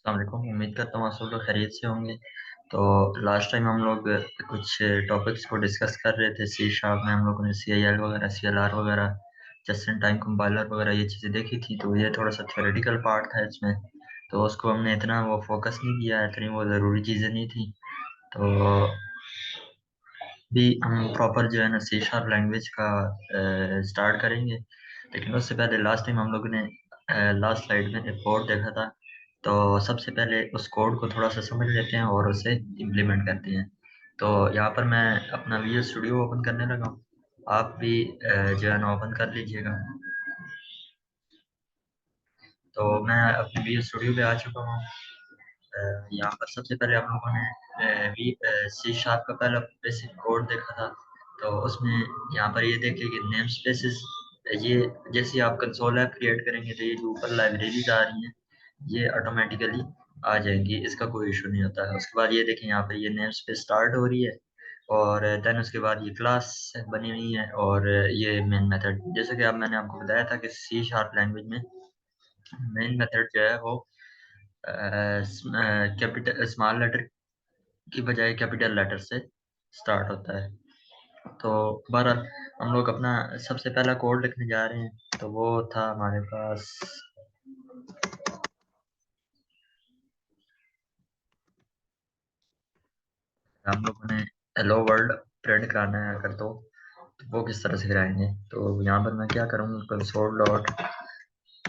अस्सलाम वालेकुम। उम्मीद करता हूँ आप सब लोग खैरियत से होंगे। तो लास्ट टाइम हम लोग कुछ टॉपिक्स को डिस्कस कर रहे थे। सी शार्प में हम लोगों ने CIL वगैरह, CLR वगैरह, जस्ट इन टाइम कंपाइलर वगैरह ये चीज़ें देखी थी। तो ये थोड़ा सा थ्योरेटिकल पार्ट था इसमें, तो उसको हमने इतना वो फोकस नहीं किया, इतनी वो ज़रूरी चीज़ें नहीं थी। तो भी हम प्रॉपर जो है ना सी शार्प लैंग्वेज का स्टार्ट करेंगे। लेकिन उससे पहले लास्ट टाइम हम लोगों ने लास्ट स्लाइड में एक कोड देखा था। तो सबसे पहले उस कोड को थोड़ा सा समझ लेते हैं और उसे इम्प्लीमेंट करते हैं। तो यहाँ पर मैं अपना विजुअल स्टूडियो ओपन करने लगा हूँ। आप भी जो है ना ओपन कर लीजिएगा। तो मैं अपने विजुअल स्टूडियो पे आ चुका हूँ। यहाँ पर सबसे पहले हम लोगों ने वी सी शार्प का पहला बेसिक कोड देखा था। तो उसमें यहाँ पर ये देखिए कि नेम स्पेसेस, ये जैसे ही आप कंसोल ऐप क्रिएट करेंगे तो ये जो ऊपर लाइब्रेरीज आ रही हैं ये ऑटोमेटिकली आ जाएंगी, इसका कोई इशू नहीं होता है। उसके बाद ये देखें यहाँ पर ये नेम स्पेस स्टार्ट हो रही है, और देन उसके बाद ये क्लास बनी हुई है, और ये मेन मेथड। जैसे कि अब मैंने आपको बताया था कि सी शार्प लैंग्वेज में मेन मेथड जो है वो कैपिटल स्मॉल लेटर की बजाय कैपिटल लेटर से स्टार्ट होता है। तो बहरहाल हम लोग अपना सबसे पहला कोड लिखने जा रहे हैं। तो वो था हमारे पास, हम लोगों ने हेलो वर्ल्ड प्रिंट कराना है अगर, तो वो किस तरह से कराएंगे। तो यहाँ पर मैं क्या करूँगा, कंसोल डॉट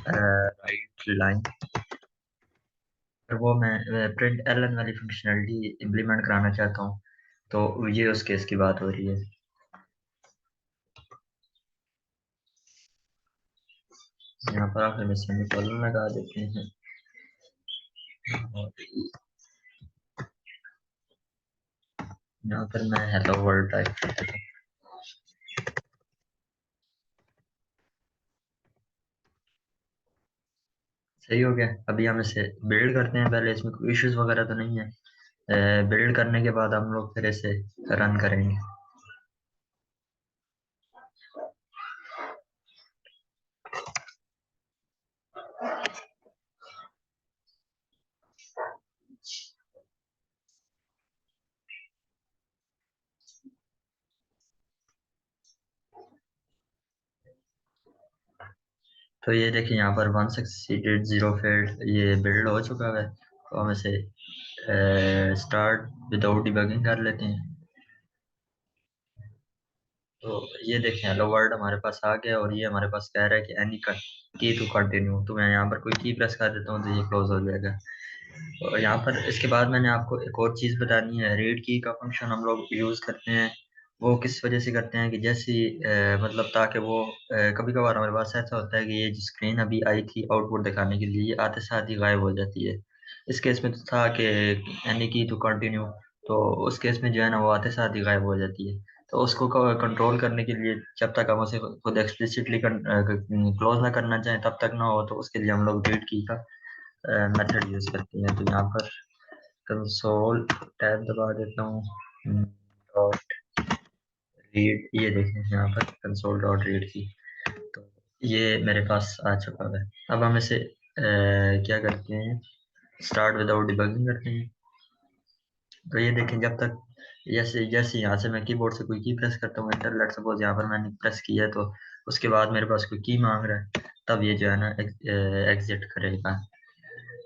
राइट लाइन, वो मैं प्रिंट एलन वाली फंक्शनलिटी इम्प्लीमेंट कराना चाहता हूँ। तो ये उस केस की बात हो रही है। यहाँ पर आखिर में सेमीकोलन लगा देते हैं, और यहाँ पर मैं हेलो वर्ल्ड टाइप करता हूँ। सही हो गया। अभी हम इसे बिल्ड करते हैं। पहले इसमें कोई इश्यूज वगैरह तो नहीं है। बिल्ड करने के बाद हम लोग फिर इसे रन करेंगे। तो ये देखिए यहाँ पर 1 सक्सीडेड 0 फेल्ड, ये बिल्ड हो चुका है। तो हम इसे स्टार्ट विदाउट डिबगिंग कर लेते हैं। तो ये देखें हेलो वर्ल्ड हमारे पास आ गया, और ये हमारे पास कह रहा है कि एनी की टू कंटिन्यू। तो मैं यहाँ पर कोई की प्रेस कर देता हूँ तो ये क्लोज हो जाएगा। और यहाँ पर इसके बाद मैंने आपको एक और चीज़ बतानी है। रीड की का फंक्शन हम लोग यूज़ करते हैं। वो किस वजह से करते हैं कि जैसे मतलब ताकि वो कभी कभार हमारे पास ऐसा होता है कि ये जो स्क्रीन अभी आई थी आउटपुट दिखाने के लिए, ये आते साथ ही गायब हो जाती है। इस केस में तो था कि एनी की टू कंटिन्यू, तो उस केस में जो है ना वो आते साथ ही गायब हो जाती है। तो उसको कंट्रोल करने के लिए, जब तक हम उसे खुद एक्सप्लिसिटली क्लोज ना करना चाहें तब तक ना हो, तो उसके लिए हम लोग रीड की का मेथड यूज करते हैं। तो यहाँ पर कंसोल टैब दबा देता हूँ, डॉट रीड, ये देखें यहाँ पर कंसोल डॉट रीड की। तो ये मेरे पास आ चुका है। अब हम इसे क्या करते हैं, स्टार्ट विदाउट डिबगिंग करते हैं। तो ये देखें जब तक, जैसे जैसे यहाँ से मैं कीबोर्ड से कोई की प्रेस करता हूँ, इंटर लेट सपोज यहाँ पर मैंने प्रेस किया है, तो उसके बाद मेरे पास कोई की मांग रहा है, तब ये जो है ना एग्जिट करेगा।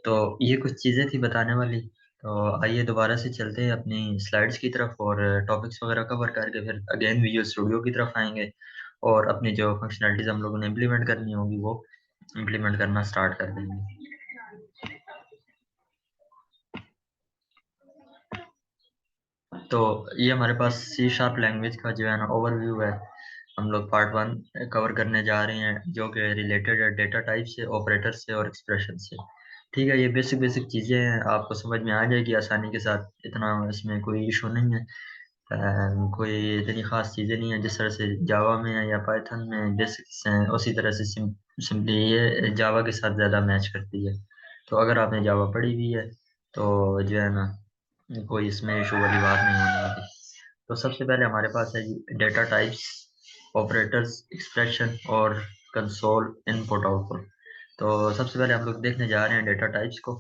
तो ये कुछ चीज़ें थी बताने वाली। तो आइए दोबारा से चलते हैं अपनी स्लाइड्स की तरफ, और टॉपिक्स वगैरह कवर करके फिर अगेन विजुअल स्टूडियो की तरफ आएंगे, और अपनी जो फंक्शनलिटीज हम लोगों ने इम्प्लीमेंट करनी होगी वो इम्प्लीमेंट करना स्टार्ट कर देंगे। तो ये हमारे पास सी शार्प लैंग्वेज का जो है ना ओवरव्यू है। हम लोग पार्ट 1 कवर करने जा रहे हैं, जो कि रिलेटेड है डेटा टाइप से, ऑपरेटर से और एक्सप्रेशन से। ठीक है, ये बेसिक बेसिक चीज़ें हैं, आपको समझ में आ जाएगी आसानी के साथ। इतना इसमें कोई इशू नहीं है। कोई इतनी ख़ास चीज़ें नहीं है। जिस तरह से जावा में है या पाइथन में बेसिक्स हैं, उसी तरह से सिंपली ये जावा के साथ ज़्यादा मैच करती है। तो अगर आपने जावा पढ़ी हुई है तो जो है ना कोई इसमें इशू वाली बात नहीं होने वाली। तो सबसे पहले हमारे पास है जी डेटा टाइप्स, ऑपरेटर्स, एक्सप्रेशन और कंसोल इनपुट आउटपुट। तो सबसे पहले हम लोग देखने जा रहे हैं डेटा टाइप्स को।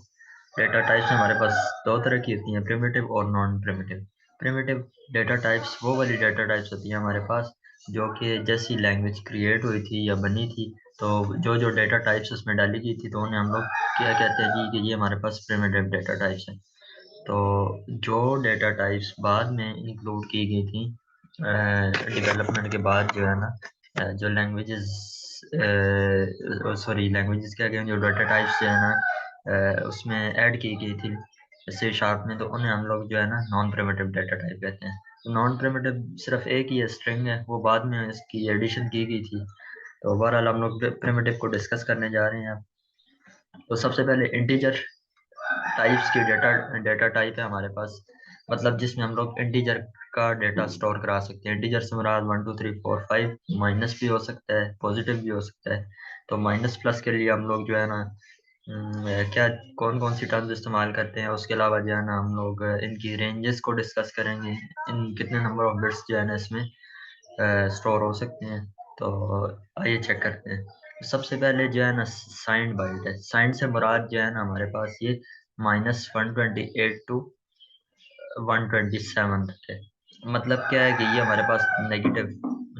डेटा टाइप्स हमारे पास दो तरह की होती हैं, प्रिमिटिव और non primitive. Primitive data types वो वाली डेटा टाइप्स होती हैं हमारे पास जो कि जैसी लैंग्वेज क्रिएट हुई थी या बनी थी, तो जो जो डेटा टाइप्स उसमें डाली गई थी तो उन्हें हम लोग क्या कहते हैं जी कि ये हमारे पास प्रिमिटिव डेटा टाइप्स हैं। तो जो डेटा टाइप्स बाद में इंक्लूड की गई थी डेवलपमेंट के बाद, जो है ना, जो लैंग्वेजेस, सॉरी लैंग्वेजेस क्या कहते हैं, जो डेटा टाइप्स जो है ना उसमें ऐड की गई थी सी शार्प में, तो उन्हें हम लोग जो है ना नॉन प्रिमिटिव डेटा टाइप कहते हैं। तो नॉन प्रिमिटिव सिर्फ एक ही है, स्ट्रिंग है, वो बाद में इसकी एडिशन की गई थी। तो बहरहाल हम लोग प्रिमिटिव को डिस्कस करने जा रहे हैं। तो सबसे पहले इंटीजर टाइप्स की डेटा डेटा टाइप है हमारे पास, मतलब जिसमें हम लोग इंटीजर का डेटा स्टोर करा सकते हैं। इंटीजर से मुराद 1 2 3 4 5, माइनस भी हो सकता है, पॉजिटिव भी हो सकता है। तो माइनस प्लस के लिए हम लोग जो है ना क्या कौन कौन सी टर्म्स इस्तेमाल करते हैं, उसके अलावा जो है ना हम लोग इनकी रेंजेस को डिस्कस करेंगे, इन कितने नंबर ऑफ बिट्स जो है ना इसमें स्टोर हो सकते हैं। तो आइए चेक करते हैं। सबसे पहले जो है ना साइंड बाइट है। साइंड से मुराद जो है ना हमारे पास ये -128 to 127 तक है। मतलब क्या है कि ये हमारे पास नेगेटिव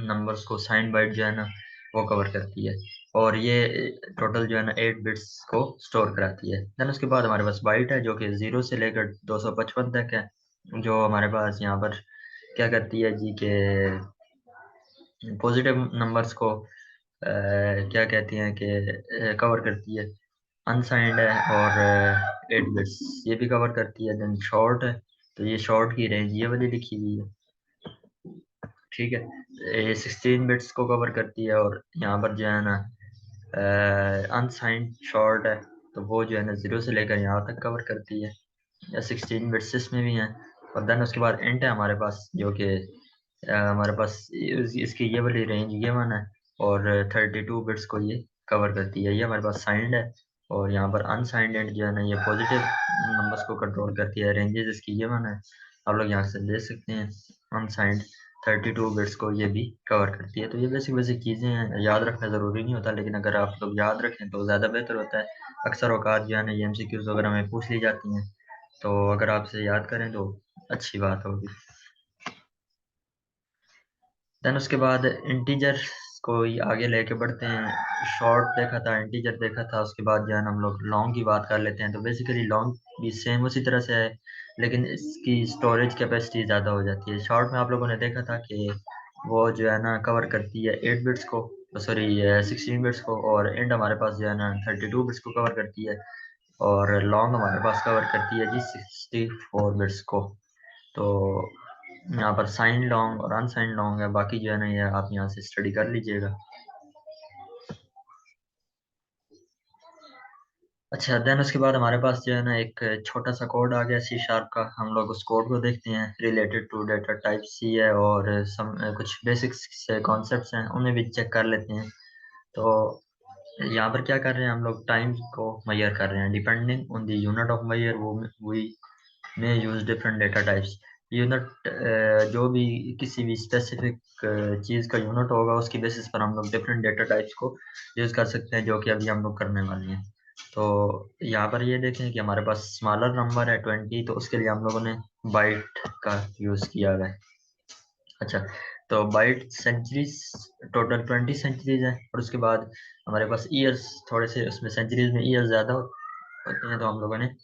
नंबर्स को साइन बाइट जो है ना वो कवर करती है, और ये टोटल जो है ना 8 बिट्स को स्टोर कराती है। देन उसके बाद हमारे पास बाइट है जो कि 0 से लेकर 255 तक है, जो हमारे पास यहाँ पर क्या करती है जी के पॉजिटिव नंबर्स को क्या कहती हैं कि कवर करती है। अनसाइंड है और 8 बिट्स ये भी कवर करती है। देन शॉर्ट है, तो ये शॉर्ट की रेंज ये वाली लिखी हुई है, ठीक है। ये 16 बिट्स को कवर करती है, और यहाँ पर जो है ना अनसाइंड शॉर्ट है, तो वो जो है ना 0 से लेकर यहाँ तक कवर करती है, या 16 बिट्स इसमें भी हैं। और देन उसके बाद इंट है हमारे पास जो कि हमारे पास इसकी ये वाली रेंज ये वन है, और 32 बिट्स को ये कवर करती है। ये हमारे पास साइंड है, और यहाँ पर अनसाइंड एंड जो है ना ये पॉजिटिव नंबर्स को कंट्रोल करती है। रेंजेस इसकी ये वन है, आप लोग यहाँ से देख सकते हैं। अनसाइंड 32 बिट्स को ये भी कवर करती है। तो ये बेसिक बेसिक चीज़ें हैं, याद रखना ज़रूरी नहीं होता, लेकिन अगर आप लोग याद रखें तो ज़्यादा बेहतर होता है। अक्सर औकात जो है ना ये MCQs वगैरह में पूछ ली जाती हैं, तो अगर आपसे याद करें तो अच्छी बात होगी। देन उसके बाद इंटीजर को ही आगे लेके बढ़ते हैं। शॉर्ट देखा था, इंटीजर देखा था, उसके बाद जो है ना हम लोग लॉन्ग की बात कर लेते हैं। तो बेसिकली लॉन्ग भी सेम उसी तरह से है, लेकिन इसकी स्टोरेज कैपेसिटी ज़्यादा हो जाती है। शॉर्ट में आप लोगों ने देखा था कि वो जो है ना कवर करती है 8 बिट्स को, सॉरी 16 बिट्स को, और एंड हमारे पास जो है ना 32 बिट्स को कवर करती है, और लॉन्ग हमारे पास कवर करती है जी 64 बिट्स को। तो यहाँ पर साइन लॉन्ग और अनसाइन लॉन्ग है, बाकी जो है ना ये आप यहाँ से स्टडी कर लीजिएगा। अच्छा, देन उसके बाद हमारे पास जो है ना एक छोटा सा कोड आ गया सी शार्प का। हम लोग उस कोड को देखते हैं, रिलेटेड टू डेटा टाइप सी है, और कुछ बेसिक्स से कॉन्सेप्ट्स हैं उन्हें भी चेक कर लेते हैं। तो यहाँ पर क्या कर रहे हैं, हम लोग टाइम को मेजर कर रहे हैं। Depending on the unit of measure वो वी में use different data types. Unit जो भी किसी भी स्पेसिफिक चीज़ का यूनिट होगा उसकी बेसिस पर हम लोग डिफरेंट डेटा टाइप्स को यूज़ कर सकते हैं, जो कि अभी हम लोग करने वाले हैं। तो यहाँ पर ये देखें कि हमारे पास स्मॉलर नंबर है 20, तो उसके लिए हम लोगों ने बाइट का यूज़ किया हुआ है। अच्छा, तो बाइट सेंचुरीज, टोटल 20 सेंचुरीज हैं, और उसके बाद हमारे पास ईयर्स थोड़े से, उसमें सेंचुरीज में ईयर्स ज़्यादा होते हैं, तो हम लोगों ने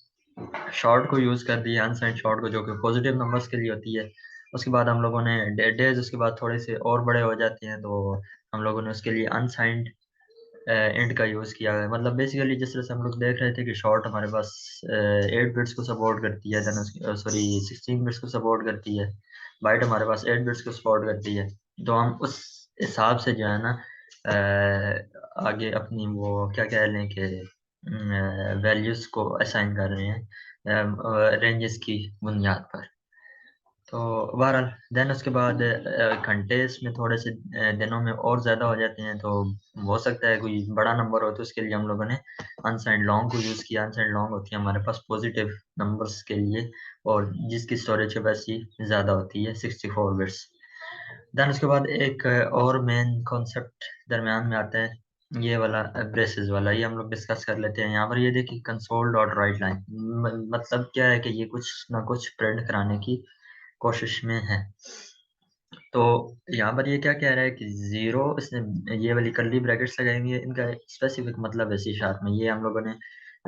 शॉर्ट को यूज़ कर दिया, अनसाइंड शॉर्ट को, जो कि पॉजिटिव नंबर्स के लिए होती है। उसके बाद हम लोगों ने डेज उसके बाद थोड़े से और बड़े हो जाते हैं, तो हम लोगों ने उसके लिए अनसाइंड एंड का यूज़ किया है। मतलब बेसिकली जिस तरह से हम लोग देख रहे थे कि शॉर्ट हमारे पास 8 बिट्स को सपोर्ट करती है, देन सॉरी 16 बिट्स को सपोर्ट करती है। बाइट हमारे पास 8 बिट्स को सपोर्ट करती है। तो हम उस हिसाब से जो है ना आगे अपनी वो क्या कह लें कि वैल्यूज़ को असाइन कर रहे हैं रेंजेस की बुनियाद पर। तो बहरहाल देन उसके बाद घंटे इसमें थोड़े से दिनों में और ज़्यादा हो जाते हैं, तो हो सकता है कोई बड़ा नंबर हो, तो उसके लिए हम लोगों ने अनसाइंड लॉन्ग को यूज़ किया। अनसाइंड लॉन्ग होती है हमारे पास पॉजिटिव नंबर्स के लिए, और जिसकी स्टोरेज कैपेसिटी ज़्यादा होती है 64 बिट्स। देन उसके बाद एक और मेन कॉन्सेप्ट दरमियान में आता है, ये वाला ब्रेसेस वाला ये हम लोग डिस्कस कर लेते हैं। यहाँ पर ये देखिए कंसोल डॉट राइट लाइन, मतलब क्या है कि ये कुछ ना कुछ प्रिंट कराने की कोशिश में है। तो यहाँ पर ये क्या कह रहा है कि जीरो, इसने ये वाली कर्ली ब्रैकेट्स लगाई हुई है, इनका स्पेसिफिक मतलब है सी शार्प में, ये हम लोगों ने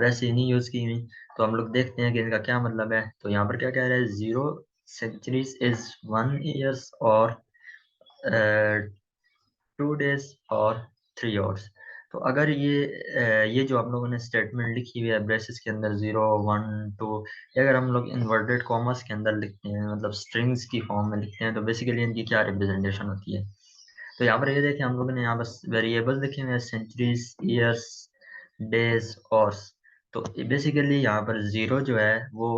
वैसे ही नहीं यूज की हुई। तो हम लोग देखते हैं कि इनका क्या मतलब है। तो यहाँ पर क्या कह रहा है, जीरो सेंचुरीज इज 1 ईयर्स और 2 डेज और 3 आवर्स। तो अगर ये जो हम लोगों ने स्टेटमेंट लिखी हुई है ब्रेसेस के अंदर 0 1 2, ये अगर हम लोग इन्वर्टेड कॉमर्स के अंदर लिखते हैं, मतलब स्ट्रिंग्स की फॉर्म में लिखते हैं, तो बेसिकली इनकी क्या रिप्रेजेंटेशन होती है। तो यहाँ पर ये देखें, हम लोगों ने यहाँ बस वेरिएबल लिखे हुए हैं, सेंचुरीज, ईयर्स, डेज, ऑर्स। तो बेसिकली यहाँ पर जीरो जो है वो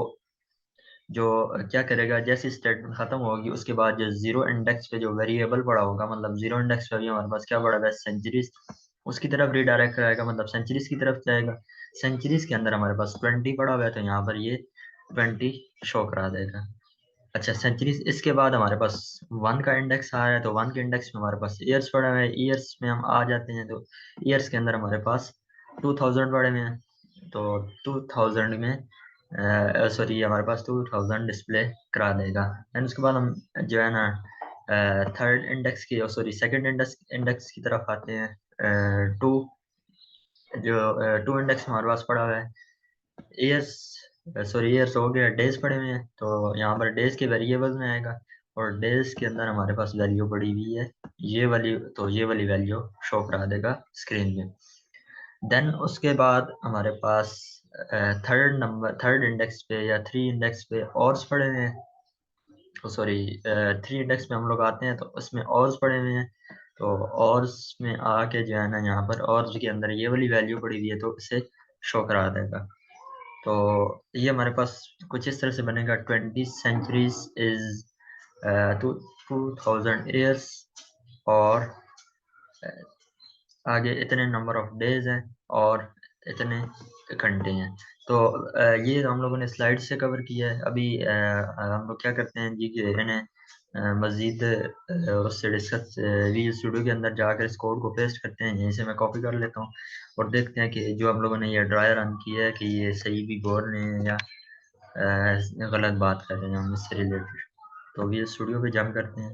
जो क्या करेगा, जैसे स्टेटमेंट खत्म होगी उसके बाद जो जीरो इंडेक्स पे जो वेरिएबल पड़ा होगा, मतलब जीरो इंडेक्स पे भी हमारे पास क्या पड़ा है, सेंचुरीज, उसकी तरफ रिडायरेक्ट कराएगा, मतलब सेंचुरीज की तरफ जाएगा। सेंचुरीज के अंदर हमारे पास 20 पड़ा हुआ है, तो यहाँ पर ये 20 शो करा देगा। अच्छा, सेंचुरीज इसके बाद हमारे पास वन का इंडेक्स आ रहा है, तो वन के इंडेक्स में हमारे पास ईयर्स पड़ा हुआ है, ईयर्स में हम आ जाते हैं, तो ईयर्स के अंदर हमारे पास 2000 पड़े हुए हैं। तो 2000 में सॉरी, हमारे पास 2000 डिस्प्ले करा देगा। एंड उसके बाद हम जो है ना थर्ड इंडेक्स की, सॉरी सेकंड इंडेक्स इंडेक्स की तरफ आते हैं। टू, जो टू इंडेक्स हमारे पास पड़ा हुआ है, ईयर्स, सॉरी ईयर्स हो गया, डेज पड़े हुए हैं, तो यहाँ पर डेज के वेरिएबल में आएगा, और डेज के अंदर हमारे पास वैल्यू पड़ी हुई है ये वाली, तो ये वाली वैल्यू शो करा देगा स्क्रीन में। देन उसके बाद हमारे पास थर्ड इंडेक्स पे या थ्री इंडेक्स पे ऑर्स पड़े हुए हैं, तो सॉरी थ्री इंडेक्स पे हम लोग आते हैं, तो उसमें ऑर्स पड़े हुए हैं। तो ऑर्स में आके जो है ना, यहाँ पर ऑर्स के अंदर ये वाली वैल्यू पड़ी हुई है, तो इसे शो करा देगा। तो ये हमारे पास कुछ इस तरह से बनेगा, 20 सेंचुरीज इज 2000 ईयर्स, और आगे इतने नंबर ऑफ डेज हैं, और इतने घंटे हैं। तो ये हम लोगों ने स्लाइड से कवर किया है। अभी हम लोग क्या करते हैं जी, कि इन्हें मज़ीद उससे डिस्कस विजुअल स्टूडियो के अंदर जाकर इस कोड को पेस्ट करते हैं। यहीं से मैं कॉपी कर लेता हूँ, और देखते हैं कि जो हम लोगों ने ये ड्रायर रन किया है कि ये सही भी बोल रहे हैं या गलत बात कर रहे हैं हम इससे रिलेटेड। तो विजुअल स्टूडियो पे जंप करते हैं,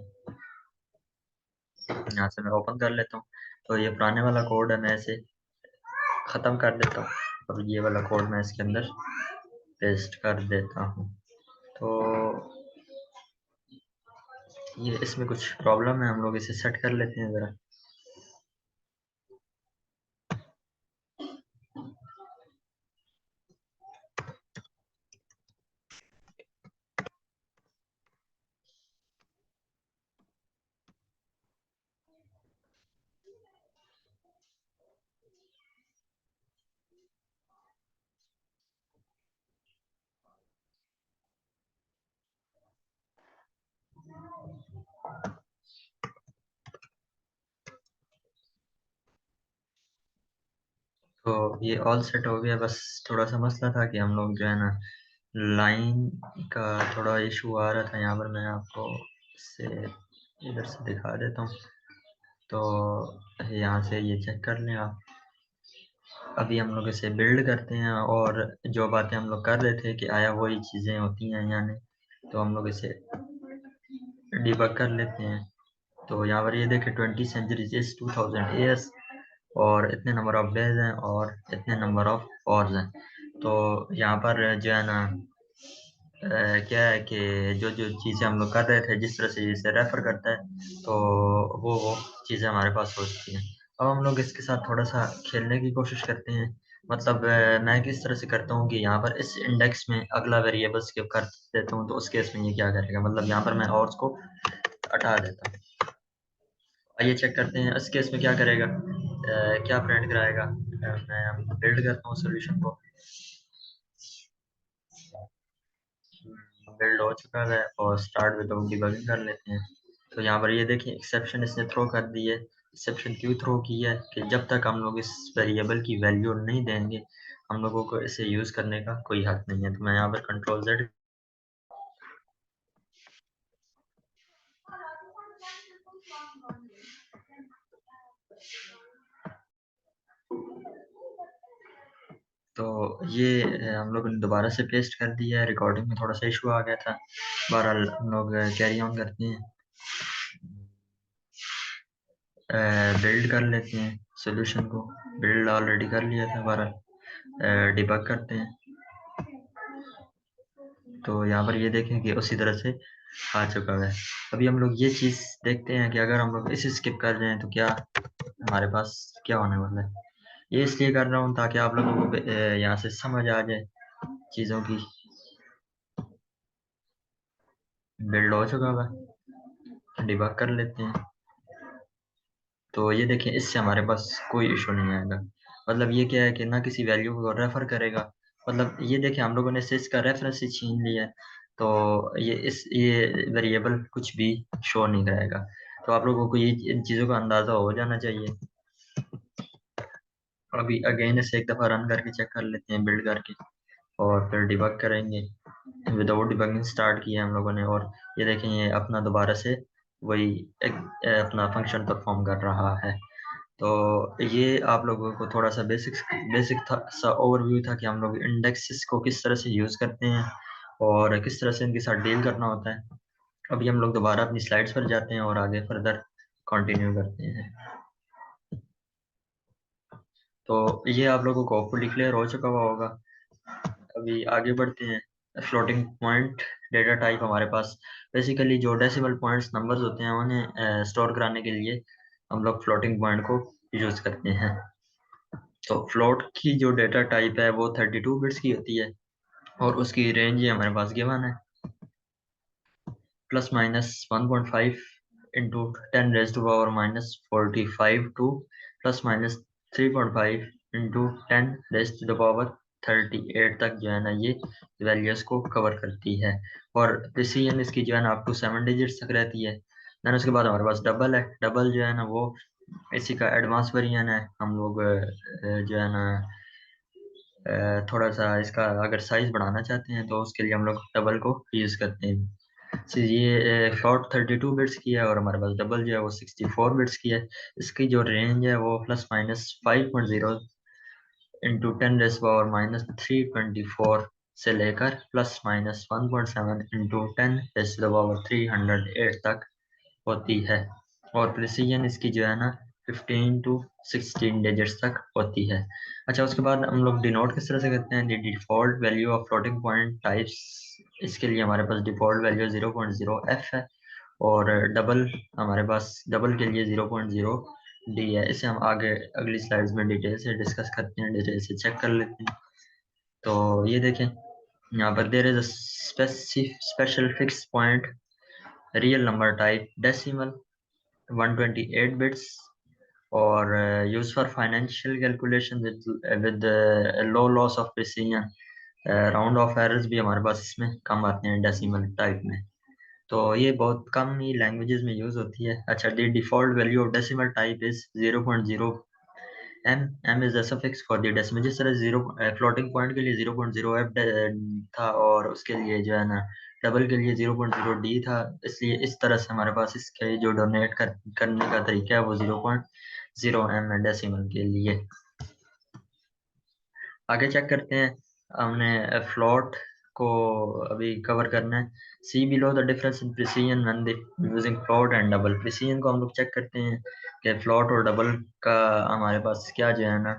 यहाँ से मैं ओपन कर लेता हूँ। तो ये पुराने वाला कोड है, मैं इसे ख़त्म कर देता हूँ, और ये वाला कोड मैं इसके अंदर पेस्ट कर देता हूँ। तो ये इसमें कुछ प्रॉब्लम है, हम लोग इसे सेट कर लेते हैं ज़रा। तो ये ऑल सेट हो गया, बस थोड़ा सा मसला था कि हम लोग जो है ना, लाइन का थोड़ा इशू आ रहा था। यहाँ पर मैं आपको इससे इधर से दिखा देता हूँ, तो यहाँ से ये चेक कर लें आप। अभी हम लोग इसे बिल्ड करते हैं, और जो बातें हम लोग कर रहे थे कि आया वही चीज़ें होती हैं या नहीं, तो हम लोग इसे डिबग कर लेते हैं। तो यहाँ पर ये देखें, 20 सेंचुरीज इज 2000 ईयर्स, और इतने नंबर ऑफ डेज हैं, और इतने नंबर ऑफ आवर्स हैं। तो यहाँ पर जो है ना क्या है कि जो जो चीज़ें हम लोग कर रहे थे, जिस तरह से इसे रेफर करता है, तो वो चीज़ें हमारे पास हो चुकी हैं। अब हम लोग इसके साथ थोड़ा सा खेलने की कोशिश करते हैं। मतलब मैं किस तरह से करता हूँ कि यहाँ पर इस इंडेक्स में अगला वेरिएबल स्किप कर देता हूँ, तो उस केस में ये क्या करेगा, मतलब यहाँ पर मैं और को हटा देता हूँ। आइए चेक करते हैं इस केस में क्या करेगा, क्या प्रिंट कराएगा। मैं बिल्ड करता हूँ सॉल्यूशन को, बिल्ड हो चुका है, और स्टार्ट विद डिबगिंग कर लेते हैं। तो यहाँ पर ये देखिए, एक्सेप्शन इसने थ्रो कर दी है। एक्सेप्शन क्यों थ्रो की है, कि जब तक हम लोग इस वेरिएबल की वैल्यू नहीं देंगे, हम लोगों को इसे यूज़ करने का कोई हक नहीं है। तो मैं यहाँ पर कंट्रोल जेड, तो ये हम लोगों ने दोबारा से पेस्ट कर दिया है। रिकॉर्डिंग में थोड़ा सा इशू आ गया था। बहरहाल हम लोग कैरी ऑन करते हैं, बिल्ड कर लेते हैं सोल्यूशन को। बिल्ड ऑलरेडी कर लिया था। बहरहाल डिबग करते हैं। तो यहाँ पर ये देखें कि उसी तरह से आ चुका है। अभी हम लोग ये चीज़ देखते हैं कि अगर हम लोग इसे स्किप कर जाएं तो क्या हमारे पास क्या होने वाला है। ये इसलिए कर रहा हूँ ताकि आप लोगों को यहाँ से समझ आ जाए चीज़ों की। बिल्ड हो चुका हुआ, डिबग कर लेते हैं। तो ये देखें, इससे हमारे पास कोई इशू नहीं आएगा। मतलब ये क्या है कि ना किसी वैल्यू को रेफर करेगा। मतलब ये देखें, हम लोगों ने से इसका रेफरेंस ही छीन लिया है, तो ये वेरिएबल कुछ भी शो नहीं करेगा। तो आप लोगों को ये इन चीज़ों का अंदाज़ा हो जाना चाहिए। अभी अगेन इसे एक दफ़ा रन करके चेक कर लेते हैं, बिल्ड करके, और फिर डिबग करेंगे। विदाउट डिबगिंग स्टार्ट किया हम लोगों ने, और ये देखें ये अपना दोबारा से वही एक अपना फंक्शन परफॉर्म कर रहा है। तो ये आप लोगों को थोड़ा सा बेसिक सा ओवरव्यू था कि हम लोग इंडेक्सेस को किस तरह से यूज़ करते हैं और किस तरह से इनके साथ डील करना होता है। अभी हम लोग दोबारा अपनी स्लाइड्स पर जाते हैं और आगे फर्दर कंटिन्यू करते हैं। तो ये आप लोगों को होपफुली क्लियर हो चुका हुआ होगा। अभी आगे बढ़ते हैं। फ्लोटिंग पॉइंट डेटा टाइप हमारे पास बेसिकली जो डेसिमल पॉइंट्स नंबर्स होते हैं उन्हें स्टोर कराने के लिए हम लोग फ्लोटिंग पॉइंट को यूज़ करते हैं। तो फ्लोट की जो डेटा टाइप है वो 32 बिट्स की होती है, और उसकी रेंज ये हमारे पास गिवन है, plus minus 1.5 into 10 raised to the power -45 two plus minus 3.5 into 10 raised to the power 38 तक जो है ना ये वैल्यूज को कवर करती है। और प्रिसीजन इसकी जो है ना अप टू 7 डिजिट्स तक रहती है। देन उसके बाद हमारे पास डबल है। डबल जो है ना वो इसी का एडवांस वेरिएंट है। हम लोग जो है ना थोड़ा सा इसका अगर साइज बढ़ाना चाहते हैं तो उसके लिए हम लोग डबल को यूज़ करते हैं। ये फ्लोट 32 बिट्स की है, और हमारे पास डबल जो है वो 64 बिट्स की है। इसकी जो रेंज है वो plus minus 5.0 into 10 raised to the power -324 से लेकर plus minus 1.7 into 10 raised to the power 308 तक होती है। और प्रिसीजन इसकी जो है ना 15 टू 16 डिजिट्स तक होती है। अच्छा, उसके बाद हम लोग डिनोट किस तरह से करते हैं। Default value of floating point types, इसके लिए हमारे पास डिफ़ॉल्ट वैल्यू 0.0f है, और डबल हमारे पास डबल के लिए 0.0d है। इसे हम आगे अगली स्लाइड्स में डिटेल से डिस्कस करते हैं, डिटेल से चेक कर लेते हैं। तो ये देखें, यहाँ पर there is a special fix point real number type decimal 128 bits, और use for financial calculation with low loss of precision. Round off errors भी हमारे पास इसमें कम आते हैं डेसिमल टाइप में। तो ये बहुत कम ही लैंग्वेजेस में यूज होती है। अच्छा, the default value of decimal type is 0.0 m is the suffix for the decimal. जिस तरह जीरो फ्लोटिंग पॉइंट के लिए 0.0f था, और उसके लिए जो है ना डबल के लिए 0.0d था, इसलिए इस तरह से हमारे पास इसके जो डोनेट करने का तरीका है वो 0.0m है डेसिमल के लिए। आगे चेक करते हैं। हमने फ्लोट को अभी कवर करना है। See below the difference in precision when using float and double. Precision को हम लोग चेक करते हैं कि फ्लोट और डबल का हमारे पास क्या जो है ना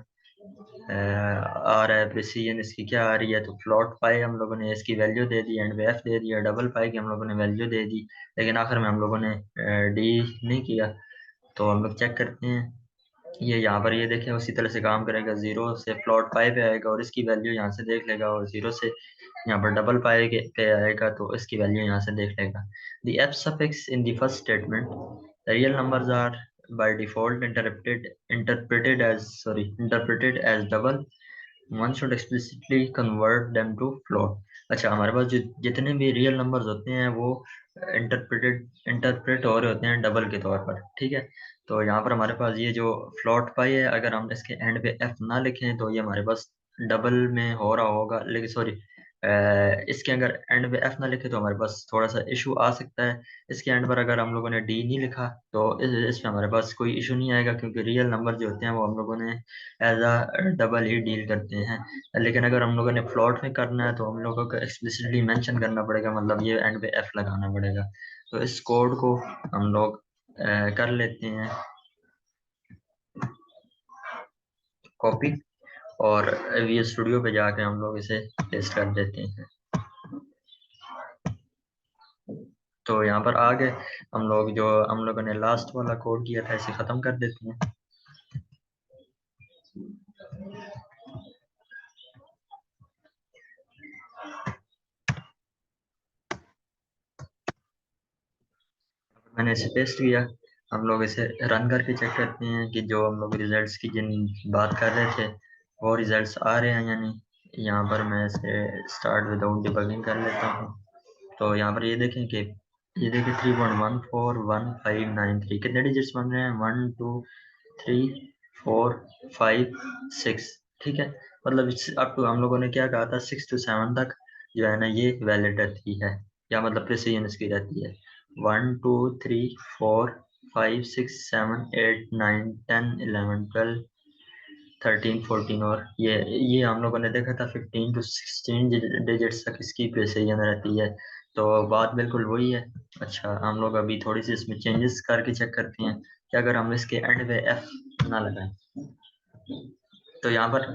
आ रहा है। प्रिसीजन इसकी क्या आ रही है। तो फ्लोट पाई हम लोगों ने इसकी वैल्यू दे दी, एंड एफ दे दिया। डबल पाई की हम लोगों ने वैल्यू दे दी, लेकिन आखिर में हम लोगों ने डी नहीं किया। तो हम लोग चेक करते हैं। ये यहाँ पर ये देखें उसी तरह से काम करेगा। जीरो से फ्लोट पाई पे आएगा और इसकी वैल्यू यहाँ से देख लेगा, और जीरो से यहाँ पर डबल पाई पे आएगा तो इसकी वैल्यू यहाँ से देख लेगा। The F suffix in the first statement, the real numbers are by default interpreted as double. One should explicitly convert them to float. अच्छा, हमारे पास जो जितने भी रियल नंबर्स होते हैं वो इंटरप्रेट हो रहे होते हैं डबल के तौर पर, ठीक है। तो यहाँ पर हमारे पास ये जो फ्लोट पाई है, अगर हम इसके एंड पे एफ ना लिखें तो ये हमारे पास डबल में हो रहा होगा, लेकिन सॉरी इसके अगर एंड पे एफ ना लिखे तो हमारे पास थोड़ा सा इशू आ सकता है। इसके एंड पर अगर हम लोगों ने डी नहीं लिखा तो इसमें हमारे पास कोई इशू नहीं आएगा, क्योंकि रियल नंबर जो होते हैं वो हम लोगों ने एज अ डबल ही डील करते हैं। लेकिन अगर हम लोगों ने फ्लॉट में करना है तो हम लोगों को एक्सप्लिसिटली मेंशन करना पड़ेगा, मतलब ये एंड पे एफ लगाना पड़ेगा। तो इस कोड को हम लोग कर लेते हैं कॉपी, और वी स्टूडियो पे जाके हम लोग इसे पेस्ट कर देते हैं। तो यहाँ पर आगे हम लोग जो हम लोगों ने लास्ट वाला कोड किया था इसे खत्म कर देते हैं। मैंने इसे पेस्ट किया। हम लोग इसे रन करके चेक करते हैं कि जो हम लोग रिजल्ट्स की जिन बात कर रहे थे वो रिजल्ट्स आ रहे हैं या नहीं। यहाँ पर मैं इसे स्टार्ट विदाउट डिबगिंग कर लेता हूँ। तो यहाँ पर ये देखें कि ये देखिए 3.141593 कितने डिजिट्स बन रहे हैं, 1 2 3 4 5 6। ठीक है, मतलब अप टू हम लोगों ने क्या कहा था, 6 to 7 तक जो है ना ये वैलिड रहती है, या मतलब प्रिसीजन इसकी रहती है। 1 2 3 4 5 6 7 8 9 10 11 12 13 14, और ये हम लोगों ने देखा था 15 to 16 डिजिट्स तक इसकी प्रिसीजन रहती है। तो बात बिल्कुल वही है। अच्छा, हम लोग अभी थोड़ी सी इसमें चेंजेस करके चेक करते हैं कि अगर हम इसके एंड पे एफ ना लगाएं तो यहाँ पर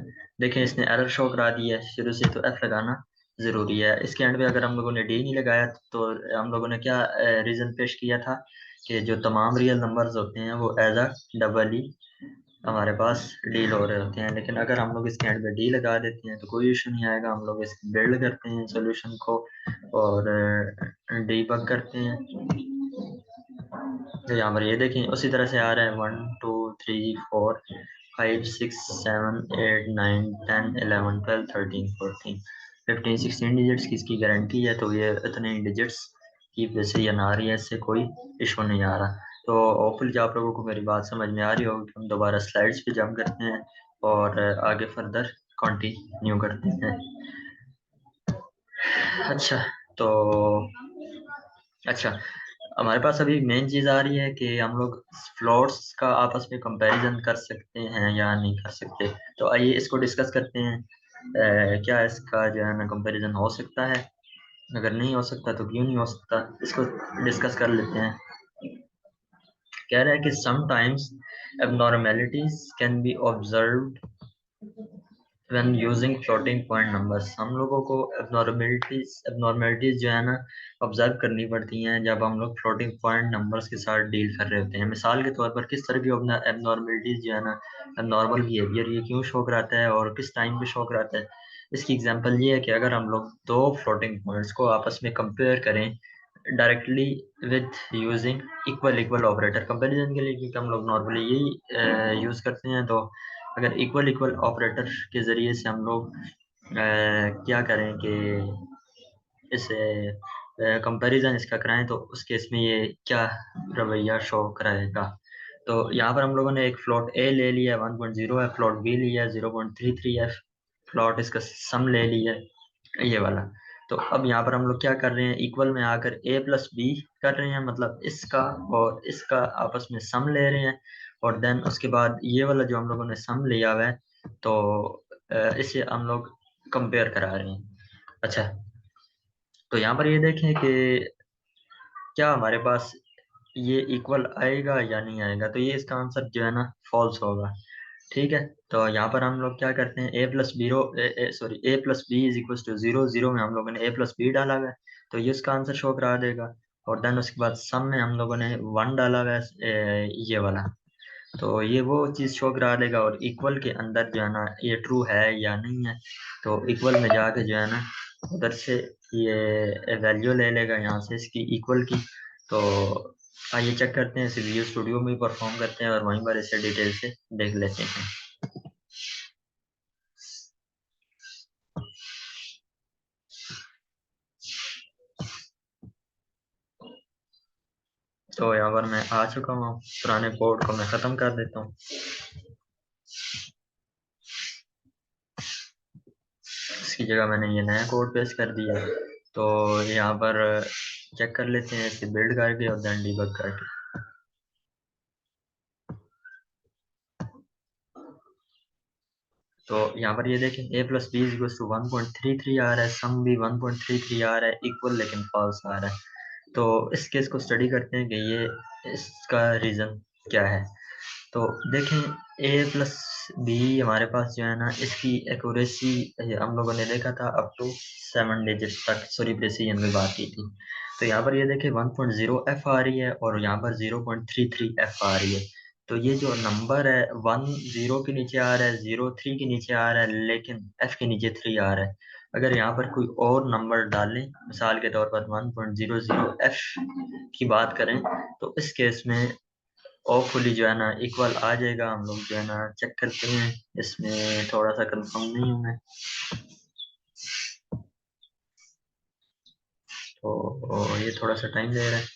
देखें इसने एरर शो करा दी है शुरू से, तो एफ लगाना ज़रूरी है। इसके एंड पे अगर हम लोगों ने डी नहीं लगाया तो हम लोगों ने क्या रीज़न पेश किया था कि जो तमाम रियल नंबर्स होते हैं वो एज अ डबल ही हमारे पास डील हो रहे होते हैं। लेकिन अगर हम लोग इसके एंड पे डी लगा देते हैं तो कोई इशू नहीं आएगा। हम लोग इसकी बिल्ड करते हैं सोल्यूशन को और डीबग करते हैं। तो यहाँ पर ये देखें उसी तरह से आ रहा है 1 2 3 4 5 6 7 8 9 10 11 12 13 14 15 16 डिजिट्स की इसकी गारंटी है। तो ये इतने डिजिट्स की प्रिसीजन आ रही है, इससे कोई इशू नहीं आ रहा। तो होपफुली आप लोगों को मेरी बात समझ में आ रही होगी। हम दोबारा स्लाइड्स पे जंप करते हैं और आगे फर्दर कंटिन्यू करते हैं। अच्छा, तो अच्छा, हमारे पास अभी मेन चीज़ आ रही है कि हम लोग फ्लोट्स का आपस में कंपैरिजन कर सकते हैं या नहीं कर सकते। तो आइए इसको डिस्कस करते हैं। क्या इसका जो है ना कंपैरिजन हो सकता है? अगर नहीं हो सकता तो क्यों नहीं हो सकता, इसको डिस्कस कर लेते हैं। कह रहा है कि sometimes abnormalities can be observed when using floating point numbers। हम लोगों को एबनॉर्मेलिटीज जो है ना ऑब्जर्व करनी पड़ती हैं जब हम लोग फ्लोटिंग पॉइंट नंबर्स के साथ डील कर रहे होते हैं। मिसाल के तौर पर किस तरह की एबनॉर्मेलिटीज जो है ना, एबनॉर्मल बिहेवियर ये क्यों शो कराता है और किस टाइम पे शो कराता है। इसकी एग्जांपल ये है कि अगर हम लोग दो फ्लोटिंग पॉइंट्स को आपस में कंपेयर करें directly with using equal equal operator comparison के लिए, क्योंकि हम लोग नॉर्मली यही यूज़ करते हैं। तो अगर इक्वल इक्वल ऑपरेटर के ज़रिए से हम लोग क्या करें कि इसे कंपैरिजन इसका कराएं तो उस केस में ये क्या रवैया शो कराएगा। तो यहाँ पर हम लोगों ने एक फ्लोट ए ले लिया है 1.0 है, फ्लोट बी लिया है 0.33 है, फ्लोट इसका सम ले लिया है ये वाला। तो अब यहाँ पर हम लोग क्या कर रहे हैं, इक्वल में आकर a प्लस बी कर रहे हैं, मतलब इसका और इसका आपस में सम ले रहे हैं। और देन उसके बाद ये वाला जो हम लोगों ने सम लिया हुआ है तो इसे हम लोग कंपेयर करा रहे हैं। अच्छा, तो यहाँ पर ये देखें कि क्या हमारे पास ये इक्वल आएगा या नहीं आएगा। तो ये इसका आंसर जो है ना फॉल्स होगा। ठीक है, तो यहाँ पर हम लोग क्या करते हैं, ए प्लस बीरो sorry A plus B is equal to zero, zero में हम लोगों ने ए प्लस बी डाला हुआ है तो ये इसका आंसर शो करा देगा। और देन उसके बाद सम में हम लोगों ने वन डाला हुआ है ये वाला, तो ये वो चीज़ शो करा देगा। और इक्वल के अंदर जो है ना ये ट्रू है या नहीं है, तो इक्वल में जाके जो है ना उधर से ये वैल्यू ले लेगा यहाँ से इसकी इक्वल की। तो आइए चेक करते हैं, इसे विजुअल स्टूडियो में परफॉर्म करते हैं और वहीं पर इसे डिटेल से देख लेते हैं। तो यहाँ पर मैं आ चुका हूँ, पुराने कोड को मैं ख़त्म कर देता हूँ। इसकी जगह मैंने ये नया कोड पेस्ट कर दिया। तो यहाँ पर चेक कर लेते हैं इसे बिल्ड करके और देन डीबग करके। तो यहाँ पर ये देखें a plus B is to 1.33 आ रहा है, सम भी 1.33 आ रहा है, इक्वल लेकिन फॉल्स आ रहा है। तो इस केस को स्टडी करते हैं कि ये इसका रीज़न क्या है। तो देखें a प्लस बी हमारे पास जो है ना, इसकी एक्यूरेसी हम लोगों ने देखा था अप टू 7 डिजिट्स तक, सॉरी प्रेसिजन में बात की थी। तो यहाँ पर ये देखें 1.0 f आ रही है और यहाँ पर 0.33 f आ रही है। तो ये जो नंबर है 1 0 के नीचे आ रहा है, 0 3 के नीचे आ रहा है, लेकिन f के नीचे 3 आ रहा है। अगर यहाँ पर कोई और नंबर डालें, मिसाल के तौर पर 1.00 f की बात करें, तो इस केस में होपफुली जो है ना इक्वल आ जाएगा। हम लोग जो है ना चेक करते हैं, इसमें थोड़ा सा कंफर्म नहीं हूँ मैं। तो ये थोड़ा सा टाइम ले रहा है,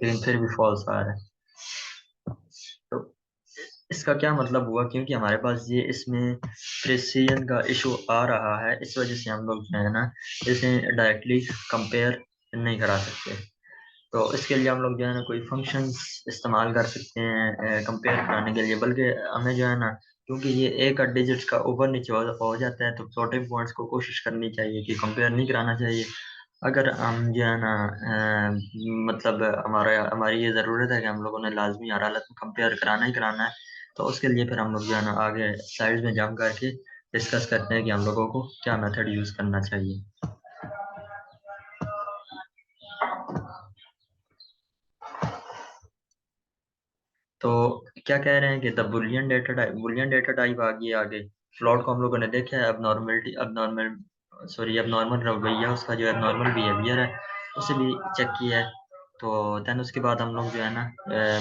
लेकिन फिर भी फॉल्स आ रहा है। तो इसका क्या मतलब हुआ, क्योंकि हमारे पास ये इसमें प्रेसिजन का इशू आ रहा है, इस वजह से हम लोग जो है ना इसे डायरेक्टली कंपेयर नहीं करा सकते। तो इसके लिए हम लोग जो है ना कोई फंक्शंस इस्तेमाल कर सकते हैं कंपेयर कराने के लिए, बल्कि हमें जो है ना, क्योंकि ये एक डिजिट्स का ऊपर नीचे हो जाता है, तो फ्लोटिंग पॉइंट्स को कोशिश करनी चाहिए कि कंपेयर नहीं कराना चाहिए। अगर हम जो है ना मतलब हमारी ये ज़रूरत है कि हम लोगों ने लाजमी हर हालत में कंपेयर कराना ही कराना है, तो उसके लिए फिर हम लोग जो है ना आगे स्लाइड्स में जम करके डिस्कस करते हैं कि हम लोगों को क्या मेथड यूज़ करना चाहिए। तो क्या कह रहे हैं कि द बुलियन डेटा टाइप आ गई आगे। फ्लॉट को हम लोगों ने देखा है, अब नॉर्मलिटी अब नॉर्मल सॉरी अब नॉर्मल रवैया उसका जो है नॉर्मल बिहेवियर है, उसे भी चेक किया है। तो देन उसके बाद हम लोग जो है ना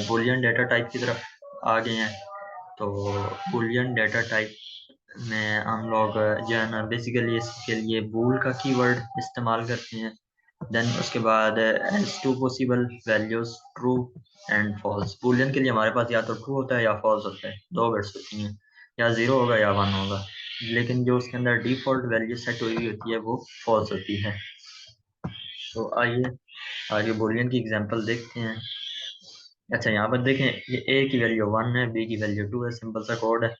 बुलियन डेटा टाइप की तरफ आ गए हैं। तो बुलियन डेटा टाइप में हम लोग जो है ना बेसिकली इसके लिए बूल का कीवर्ड इस्तेमाल करते हैं। देन उसके बाद as two possible values true and false. Boolean के लिए हमारे पास या तो ट्रू होता है या फॉल्स होता है, दो बिट्स होती हैं, या ज़ीरो होगा या वन होगा। लेकिन जो उसके अंदर डिफ़ॉल्ट वैल्यू सेट हुई होती है वो फॉल्स होती है। तो आइए आगे बूलियन की एग्जांपल देखते हैं। अच्छा यहाँ पर देखें, ये ए की वैल्यू 1 है, बी की वैल्यू 2 है, सिंपल सा कोड है।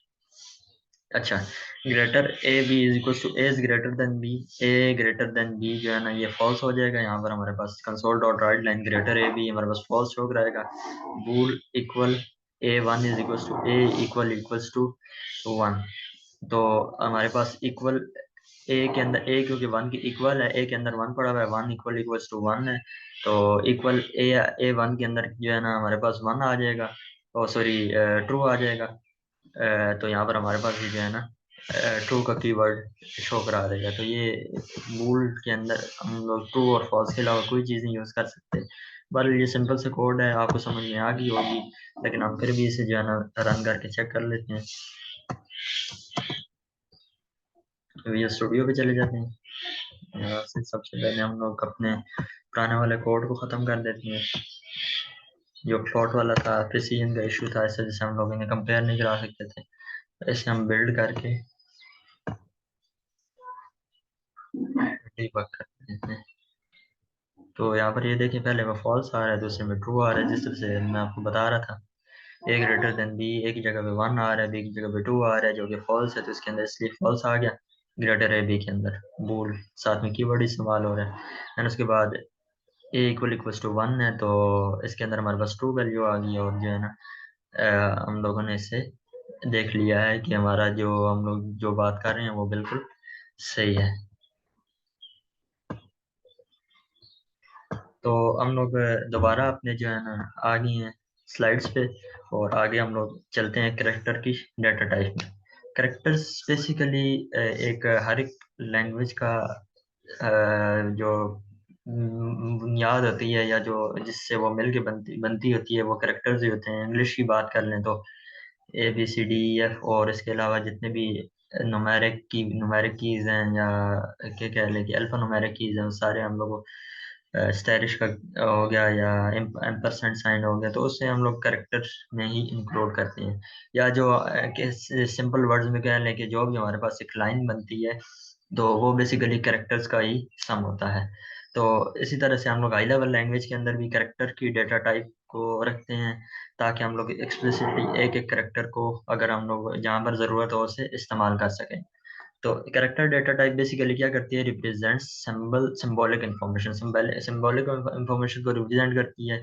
अच्छा, greater A B is equal to A is greater than B, A greater than B जो है ना ये फॉल्स हो जाएगा। यहाँ पर हमारे पास console dot write line greater A B हमारे पास फॉल्स शो कराएगा। Bool equal A one is equal to A equal equals to one. तो हमारे पास इक्वल ए के अंदर ए क्योंकि वन की इक्वल है, ए के अंदर वन पड़ा हुआ है, one equal equals to one है। तो इक्वल ए वन के अंदर जो है ना हमारे पास वन आ जाएगा, और सॉरी ट्रू आ जाएगा। तो यहाँ पर हमारे पास भी जो है ना ट्रू का कीवर्ड शो करा देगा। तो ये बूल के अंदर हम लोग ट्रू और फॉल्स के अलावा कोई चीज़ नहीं यूज़ कर सकते। बस ये सिंपल से कोड है, आपको समझ में आ गई होगी, लेकिन हम फिर भी इसे जो है ना रन करके चेक कर लेते हैं। तो ये स्टूडियो पे चले जाते हैं। यहाँ से सबसे पहले हम लोग अपने पुराने वाले कोड को ख़त्म कर देते हैं। जो फ्लोट वाला था, प्रिसीजन का इशू था, इस वजह से हम लोग इन्हें कंपेयर नहीं करा सकते थे। इसे हम बिल्ड करके डीबग कर देते हैं। तो यहाँ पर ये देखिए, पहले में फॉल्स आ रहा है, दूसरे में ट्रू आ रहा है, जिस तरह से मैं आपको बता रहा था। ए ग्रेटर देन बी, ए की जगह पे वन आ रहा है, बी की जगह पे टू आ रहा है, जो कि फॉल्स है, तो इसके अंदर इसलिए फॉल्स आ गया। ग्रेटर है बी के अंदर बोल, साथ में कीवर्ड इस्तेमाल हो रहा है। एंड उसके बाद ए इक्वल इक्वल्स टू वन है, तो इसके अंदर हमारे पास ट्रू वैल्यू आ गई, और जो है ना हम लोगों ने इसे देख लिया है कि हमारा जो हम लोग जो बात कर रहे हैं वो बिल्कुल सही है। तो हम लोग दोबारा अपने जो है ना आ गए हैं स्लाइड्स पे, और आगे हम लोग चलते हैं करेक्टर की डाटा टाइप में। करेक्टर्स बेसिकली एक हर एक लैंग्वेज का जो बुनियाद होती है, या जो जिससे वो मिल के बनती बनती होती है, वो करेक्टर्स ही होते हैं। इंग्लिश की बात कर लें तो A B C D E F, और इसके अलावा जितने भी नुमेरिक कीज हैं, या क्या कह लें कि अल्फा नुमेरिक कीज हैं, वो सारे हम लोग स्टाइलिश का हो गया या एम्परसेंड साइन हो गया, तो उससे हम लोग करेक्टर में ही इंक्लूड करते हैं। या जो सिंपल वर्ड्स में कह लें कि जो भी हमारे पास एक लाइन बनती है, तो वो बेसिकली कैरेक्टर्स का ही सम होता है। तो इसी तरह से हम लोग हाई लेवल लैंग्वेज के अंदर भी कैरेक्टर की डेटा टाइप को रखते हैं, ताकि हम लोग एक्सप्लिसिटली एक एक कैरेक्टर को अगर हम लोग जहाँ पर ज़रूरत हो उसे इस्तेमाल कर सकें। तो कैरेक्टर डेटा टाइप बेसिकली क्या करती है, represent symbolic information, symbolic information को रिप्रेजेंट करती है।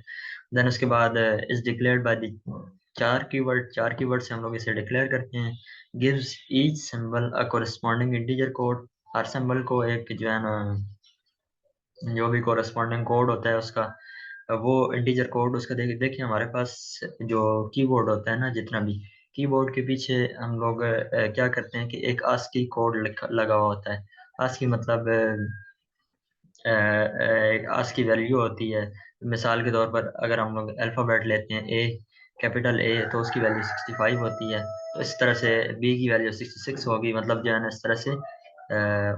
देन उसके बाद इज डिक्लेयर्ड बाय द चार कीवर्ड से हम लोग इसे डिक्लेयर करते हैं। गिव्स ईच सिंबल अ कोरिस्पॉन्डिंग इंटीजर कोड, हर सिंबल को एक जो है ना, जो भी कोरिस्पॉन्डिंग कोड होता है उसका, वो इंटीजर कोड उसका देखिए हमारे पास जो कीबोर्ड होता है ना, जितना भी कीबोर्ड के पीछे हम लोग क्या करते हैं कि एक आस्की कोड लगा हुआ होता है। आस्की मतलब एक आस्की वैल्यू होती है। मिसाल के तौर पर अगर हम लोग अल्फ़ाबेट लेते हैं ए, कैपिटल ए, तो उसकी वैल्यू 65 होती है। तो इस तरह से बी की वैल्यू 66 होगी, मतलब जो है ना इस तरह से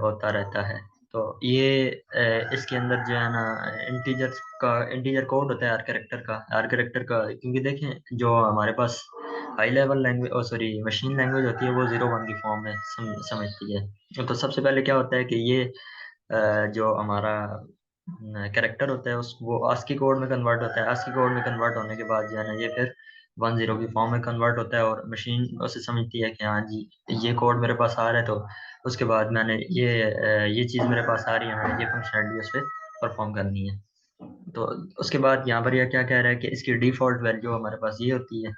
होता रहता है। तो ये इसके अंदर जो है ना इंटीजर कोड होता है हर कैरेक्टर का, क्योंकि देखें जो हमारे पास हाई लेवल लैंग्वेज, ओ सॉरी, मशीन लैंग्वेज होती है वो 0 1 की फॉर्म में समझती है। तो सबसे पहले क्या होता है कि ये जो हमारा कैरेक्टर होता है उस वो आस्की कोड में कन्वर्ट होता है। आस्की कोड में कन्वर्ट होने के बाद जो है ना ये फिर 1 0 की फॉर्म में कन्वर्ट होता है, और मशीन उसे समझती है कि हाँ जी ये कोड मेरे पास आ रहा है, तो उसके बाद मैंने ये चीज़ मेरे पास आ रही है, मैंने ये फंक्शनलिटी उस पर परफॉर्म करनी है। तो उसके बाद यहाँ पर यह क्या कह रहा है कि इसकी डिफ़ॉल्ट वैल्यू हमारे पास ये होती है,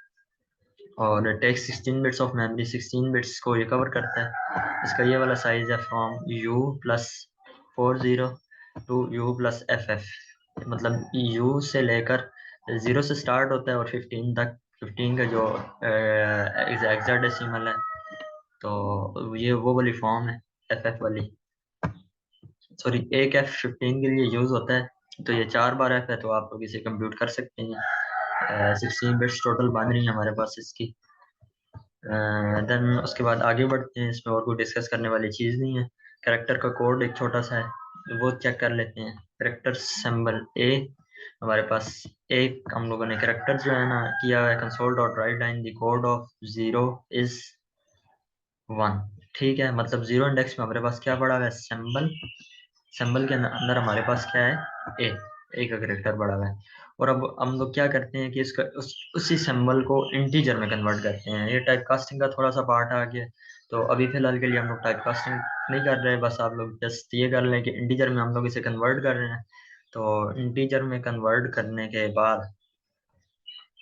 और takes 16 bits of memory, 16 bits को ये कवर करता है। इसका ये वाला साइज है फ्रॉम U+40 टू U+FF, मतलब U से लेकर 0 से स्टार्ट होता है और 15 तक, 15 का जो हेक्साडेसिमल है, तो ये वो वाली फॉर्म है FF वाली, सॉरी एक F15 के लिए यूज़ होता है। तो ये 4 बार F है, तो आप लोग इसे कंप्यूट कर सकते हैं। 16 बिट्स टोटल बन रही है हमारे पास इसकी। देन उसके बाद आगे बढ़ते हैं, इसमें और कोई डिस्कस करने वाली चीज़ नहीं है। कैरेक्टर का कोड एक छोटा सा है, वो चेक कर लेते हैं। कैरेक्टर सिंबल ए, हमारे पास एक हम लोगों ने कैरेक्टर जो है ना किया हुआ है, console dot write line the code of 0 is 1। ठीक है, मतलब 0 इंडेक्स में हमारे पास क्या पड़ा हुआ है, सिंबल। सिंबल के अंदर हमारे पास क्या है, ए का कैरेक्टर पड़ा हुआ है। और अब हम लोग क्या करते हैं कि उसी सिंबल को इंटीजर में कन्वर्ट करते हैं। ये टाइप कास्टिंग का थोड़ा सा पार्ट आ गया। तो अभी फिलहाल के लिए हम लोग टाइप कास्टिंग नहीं कर रहे हैं, बस आप लोग जस्ट ये कर लें कि इंटीजर में हम लोग इसे कन्वर्ट कर रहे हैं। तो इंटीजर में कन्वर्ट करने के बाद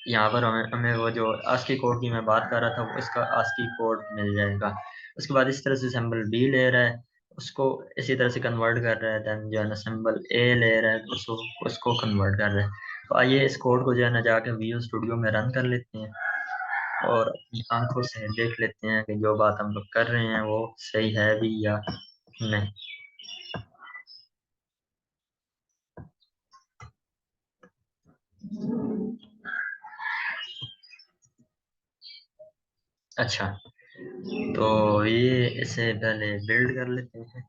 यहाँ पर हमें हमें वो जो आस्की कोड की मैं बात कर रहा था, वो इसका आस्की कोड मिल जाएगा। उसके बाद इस तरह से सिंबल बी ले रहा है, उसको इसी तरह से कन्वर्ट कर रहा है। देन जो है ना सिंबल ए ले रहा है, तो उसको उसको कन्वर्ट कर रहा है। तो आइए इस कोड को जो है ना जाके विजुअल स्टूडियो में रन कर लेते हैं, और अपनी आंखों से देख लेते हैं कि जो बात हम लोग कर रहे हैं वो सही है भी या नहीं। अच्छा, तो ये इसे पहले बिल्ड कर लेते हैं।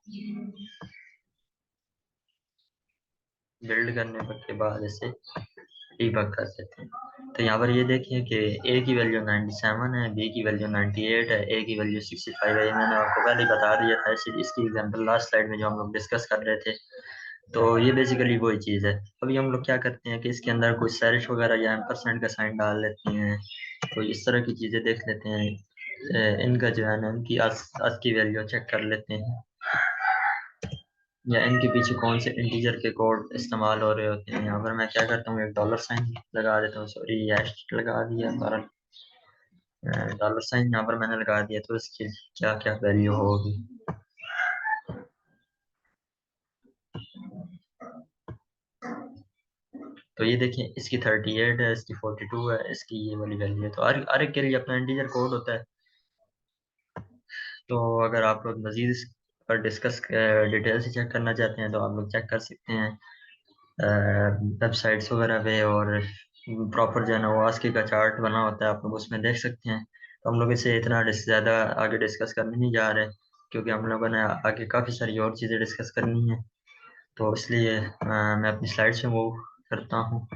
बिल्ड करने के बाद इसे डीबग कर देते हैं। तो यहाँ पर ये देखिए कि ए की वैल्यू 97 है, बी की वैल्यू 98 है, ए की वैल्यू 65 है। ये मैंने आपको पहले ही बता दिया था, इसकी एग्जांपल लास्ट स्लाइड में जो हम लोग डिस्कस कर रहे थे। तो ये बेसिकली वही चीज़ है। अभी हम लोग क्या करते हैं कि इसके अंदर कोई स्लैश वगैरह या एम्परसेंड का साइन डाल लेते हैं, तो इस तरह की चीज़ें देख लेते हैं। इनका जो है ना इनकी आज की वैल्यू चेक कर लेते हैं, या इनके पीछे कौन से इंटीजर के कोड इस्तेमाल हो रहे होते हैं। यहाँ पर मैं क्या करता हूँ, एक डॉलर साइन लगा देता हूँ, सॉरी हैश लगा दिया, कारण डॉलर साइन यहाँ पर मैंने लगा दिया, तो इसकी क्या क्या वैल्यू होगी। तो ये देखिए इसकी 38 है, इसकी 42 है, इसकी ये वाली वैल्यू है। तो हर एक के लिए अपना इंटीजर कोड होता है। तो अगर आप लोग मजीद इस पर डिस्कस डिटेल से चेक करना चाहते हैं, तो आप लोग चेक कर सकते हैं वेबसाइट्स वगैरह पे, और प्रॉपर जो है ना वो आस्की का चार्ट बना होता है, आप लोग उसमें देख सकते हैं। तो हम लोग इसे इतना ज़्यादा आगे डिस्कस करने नहीं जा रहे, क्योंकि हम लोगों ने आगे काफ़ी सारी और चीज़ें डिस्कस करनी है। तो इसलिए मैं अपनी स्लाइड से मूव करता हूँ।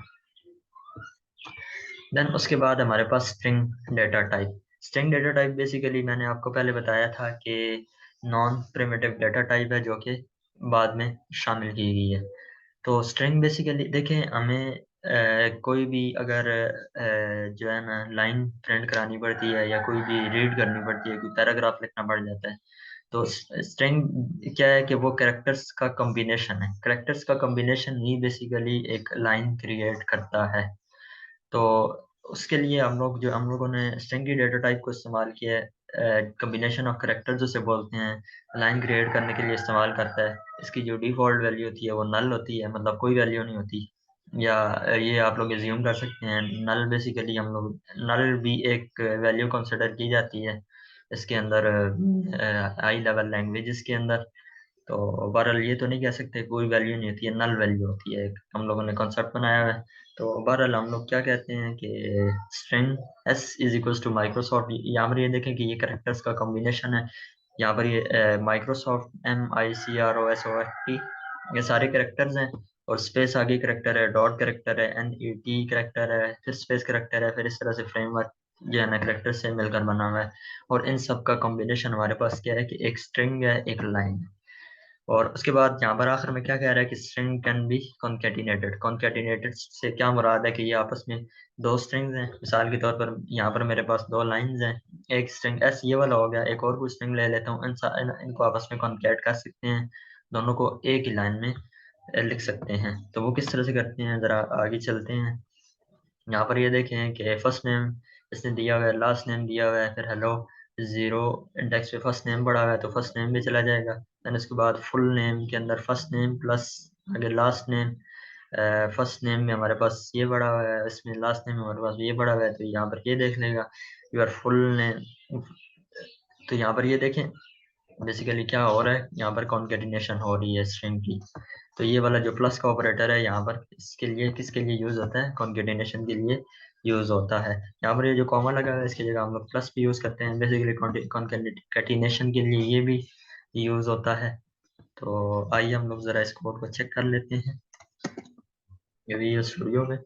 देन उसके बाद हमारे पास string data type. String data type basically मैंने आपको पहले बताया था कि नॉन प्रिमिटिव डेटा टाइप है, जो कि बाद में शामिल की गई है। तो स्ट्रिंग बेसिकली देखें, हमें कोई भी अगर जो है ना लाइन प्रिंट करानी पड़ती है या कोई भी रीड करनी पड़ती है, कोई पैराग्राफ लिखना पड़ जाता है, तो स्ट्रिंग क्या है कि वो कैरेक्टर्स का कॉम्बिनेशन है। कैरेक्टर्स का कॉम्बिनेशन ही बेसिकली एक लाइन क्रिएट करता है। तो उसके लिए हम लोगों ने स्ट्रिंग की डेटा टाइप को इस्तेमाल किया है। कम्बिनेशन ऑफ करेक्टर जिसे बोलते हैं, लाइन क्रिएट करने के लिए इस्तेमाल करता है। इसकी जो डिफ़ॉल्ट वैल्यू होती है वो नल होती है, मतलब कोई वैल्यू नहीं होती। या ये आप लोग एज्यूम कर सकते हैं, नल बेसिकली हम लोग, नल भी एक वैल्यू कंसिडर की जाती है इसके अंदर, हाई लेवल लैंग्वेजेस के अंदर। तो बहरहाल ये तो नहीं कह सकते कोई वैल्यू नहीं होती है, नल वैल्यू होती है, एक हम लोगों ने कॉन्सेप्ट बनाया हुआ है। तो बहरहाल हम लोग क्या कहते हैं कि string S is equals to Microsoft. यहाँ पर ये देखें कि ये करेक्टर्स का कॉम्बिनेशन है। यहाँ पर ये माइक्रोसॉफ्ट MICROSOFT, ये सारे करेक्टर्स हैं। और स्पेस आगे करेक्टर है, डॉट करेक्टर है, NET करेक्टर है, फिर स्पेस करेक्टर है, फिर इस तरह से फ्रेमवर्क जो है ना करेक्टर से मिलकर बना हुआ है। और इन सब का कॉम्बिनेशन हमारे पास क्या है कि एक स्ट्रिंग है, एक लाइन है। और उसके बाद यहाँ पर आखिर में क्या कह रहा है कि स्ट्रिंग कैन बी कॉन्केटिनेटेड। कॉन्केटिनेटेड से क्या मुराद है कि ये आपस में दो स्ट्रिंग्स हैं। मिसाल के तौर पर यहाँ पर मेरे पास दो लाइंस हैं, एक स्ट्रिंग एस ये वाला हो गया, एक और कोई स्ट्रिंग ले लेता हूँ, इनको आपस में कॉन्केट कर सकते हैं, दोनों को एक ही लाइन में लिख सकते हैं। तो वो किस तरह से करते हैं, ज़रा आगे चलते हैं। यहाँ पर ये देखें कि फर्स्ट नेम इसने दिया हुआ है, लास्ट नेम दिया हुआ है, फिर हेलो जीरो इंडेक्स पे फर्स्ट नेम पड़ा हुआ है तो फर्स्ट नेम भी चला जाएगा। देन उसके बाद फुल नेम के अंदर फर्स्ट नेम प्लस आगे लास्ट नेम। फर्स्ट नेम में हमारे पास ये पड़ा हुआ है, इसमें लास्ट नेम में हमारे पास ये पड़ा हुआ है, तो यहाँ पर ये देख लेगा योर फुल नेम। तो यहाँ पर ये देखें बेसिकली क्या हो रहा है, यहाँ पर कॉन्केटिनेशन हो रही है स्ट्रिंग की। तो ये वाला जो प्लस का ऑपरेटर है यहाँ पर इसके लिए किसके लिए यूज होता है, कॉन्केटिनेशन के लिए यूज होता है। यहाँ पर ये जो कॉमा लगा है इसकी जगह हम लोग प्लस भी यूज करते हैं, बेसिकली कॉन्केटिनेशन के लिए ये भी यूज होता है। तो आइए हम लोग जरा इस कोड को चेक कर लेते हैं ये भी स्टूडियो में।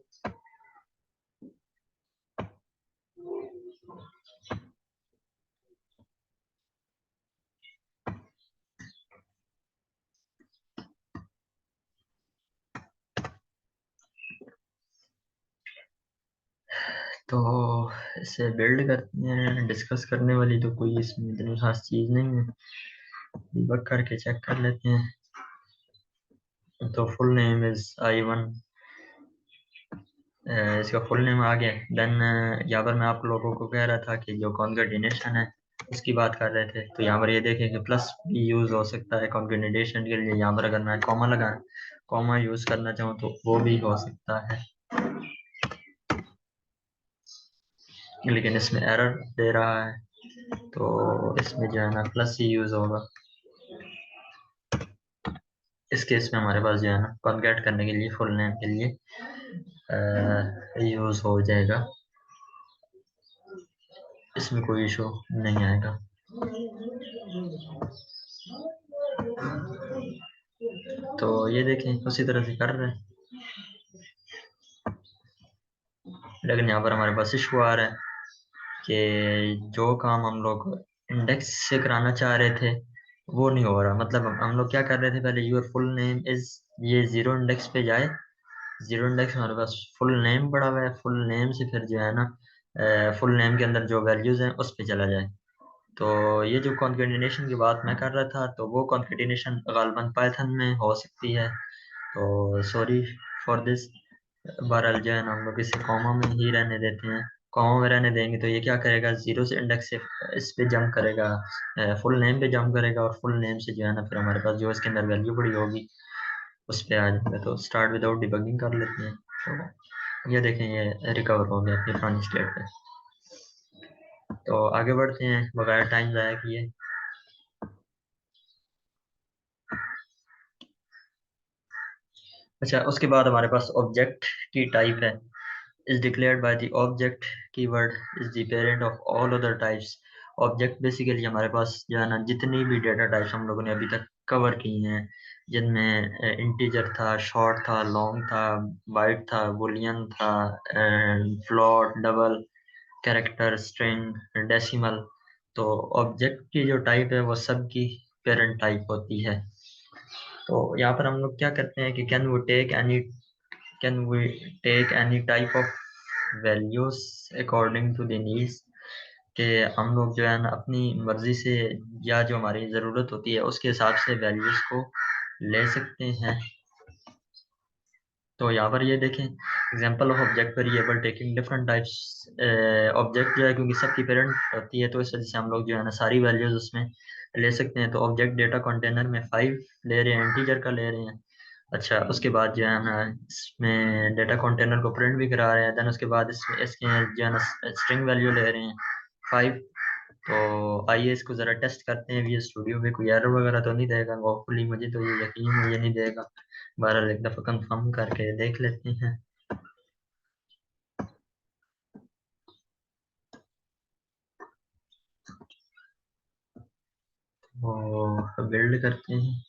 तो इसे बिल्ड करते हैं, डिस्कस करने वाली तो कोई इसमें इतनी खास चीज़ नहीं है, डिबग करके चेक कर लेते हैं। तो फुल नेम इज I1, इसका फुल नेम आ गया। देन यहाँ पर मैं आप लोगों को कह रहा था कि जो कॉन्केटिनेशन है उसकी बात कर रहे थे, तो यहाँ पर ये देखें कि प्लस भी यूज़ हो सकता है कॉन्केटिनेशन के लिए। यहाँ पर अगर मैं कॉमा लगा कॉमा यूज़ करना चाहूँ तो वो भी हो सकता है, लेकिन इसमें एरर दे रहा है, तो इसमें जो है ना प्लस ही यूज़ होगा। इस केस में हमारे पास जो है ना कॉन्केट करने के लिए फुल नेम के लिए यूज़ हो जाएगा, इसमें कोई इशू नहीं आएगा। तो ये देखें उसी तरह से कर रहे हैं, लेकिन यहाँ पर हमारे पास इशू आ रहा है कि जो काम हम लोग इंडेक्स से कराना चाह रहे थे वो नहीं हो रहा। मतलब हम लोग क्या कर रहे थे, पहले यूर फुल नेम इज, ये जीरो इंडेक्स पे जाए, जीरो इंडेक्स में हमारे पास फुल नेम पड़ा हुआ है, फुल नेम से फिर जो है ना फुल नेम के अंदर जो वैल्यूज हैं उस पे चला जाए। तो ये जो कॉन्केटिनेशन की बात मैं कर रहा था, तो वो कॉन्केटिनेशन गालबन पाइथन में हो सकती है, तो सॉरी फॉर दिस। बहरहाल जो है ना हम लोग इसे कॉमा में ही रहने देते हैं। कॉमा में रहने देंगे तो ये क्या करेगा, जीरो से इंडेक्स से इस पे जंप करेगा, फुल नेम पे जंप करेगा, और फुल नेम से जो है ना फिर हमारे पास जो इसके अंदर वैल्यू पड़ी होगी उस पे आ जाएगा। तो स्टार्ट विदाउट डिबगिंग कर लेते हैं। तो ये देखें ये रिकवर हो गया अपनी पुरानी स्टेट पे। तो आगे बढ़ते हैं बगैर टाइम ज़ाया किए। अच्छा, उसके बाद हमारे पास ऑब्जेक्ट की टाइप है, is declared by the object keyword is the parent of all other types। Object basically हमारे पास जो है ना जितनी भी डेटा टाइप्स हम लोगों ने अभी तक कवर की हैं, जिनमें इंटीजर था, शॉर्ट था, लॉन्ग था, बाइट था, बुलियन था, float, double, character, string, decimal. तो ऑब्जेक्ट की जो टाइप है वो सब की पेरेंट टाइप होती है। तो यहाँ पर हम लोग क्या करते हैं कि can we take any type of values according to the needs, कि हम लोग जो है ना अपनी मर्जी से या जो हमारी ज़रूरत होती है उसके हिसाब से वैल्यूज को ले सकते हैं। तो यहाँ पर ये देखें, example of object variable taking different types. Object जो है क्योंकि सबकी पेरेंट होती है तो इस वजह से हम लोग जो है ना सारी वैल्यूज उसमें ले सकते हैं। तो ऑब्जेक्ट डेटा कंटेनर में 5 ले रहे हैं, इंटीजर का ले रहे हैं। अच्छा, उसके बाद जो है ना इसमें डेटा कंटेनर को प्रिंट भी करा रहे हैं। देन उसके बाद इसमें इसके जो है ना स्ट्रिंग वैल्यू ले रहे हैं 5। तो आइए इसको ज़रा टेस्ट करते हैं। वी स्टूडियो में कोई एरर वगैरह तो नहीं देगा, होपफुली, मुझे तो ये यकीन है ये नहीं देगा। बहरहाल एक दफ़ा कंफर्म करके देख लेते हैं। वो बिल्ड करते हैं।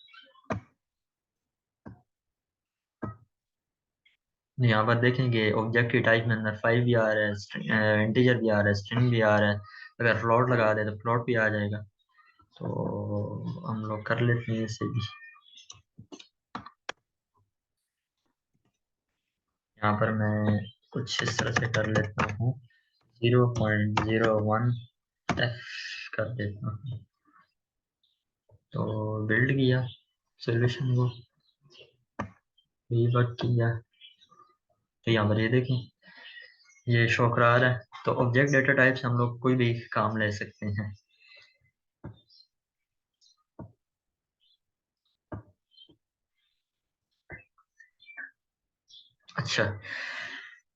यहाँ पर देखेंगे ऑब्जेक्ट की टाइप में अंदर 5 भी आ रहा है, इंटीजर भी आ रहा है, स्ट्रिंग भी आ रहा है। अगर फ्लोट लगा दे तो फ्लोट भी आ जाएगा। तो हम लोग कर लेते हैं इसे भी। यहाँ पर मैं कुछ इस तरह से कर लेता हूँ, 0.01 एफ कर देता हूँ। तो बिल्ड किया सोल्यूशन को, डीबग किया। तो यहाँ पर ये देखें, ये शो करा रहा है। तो ऑब्जेक्ट डेटा टाइप से हम लोग कोई भी काम ले सकते हैं। अच्छा,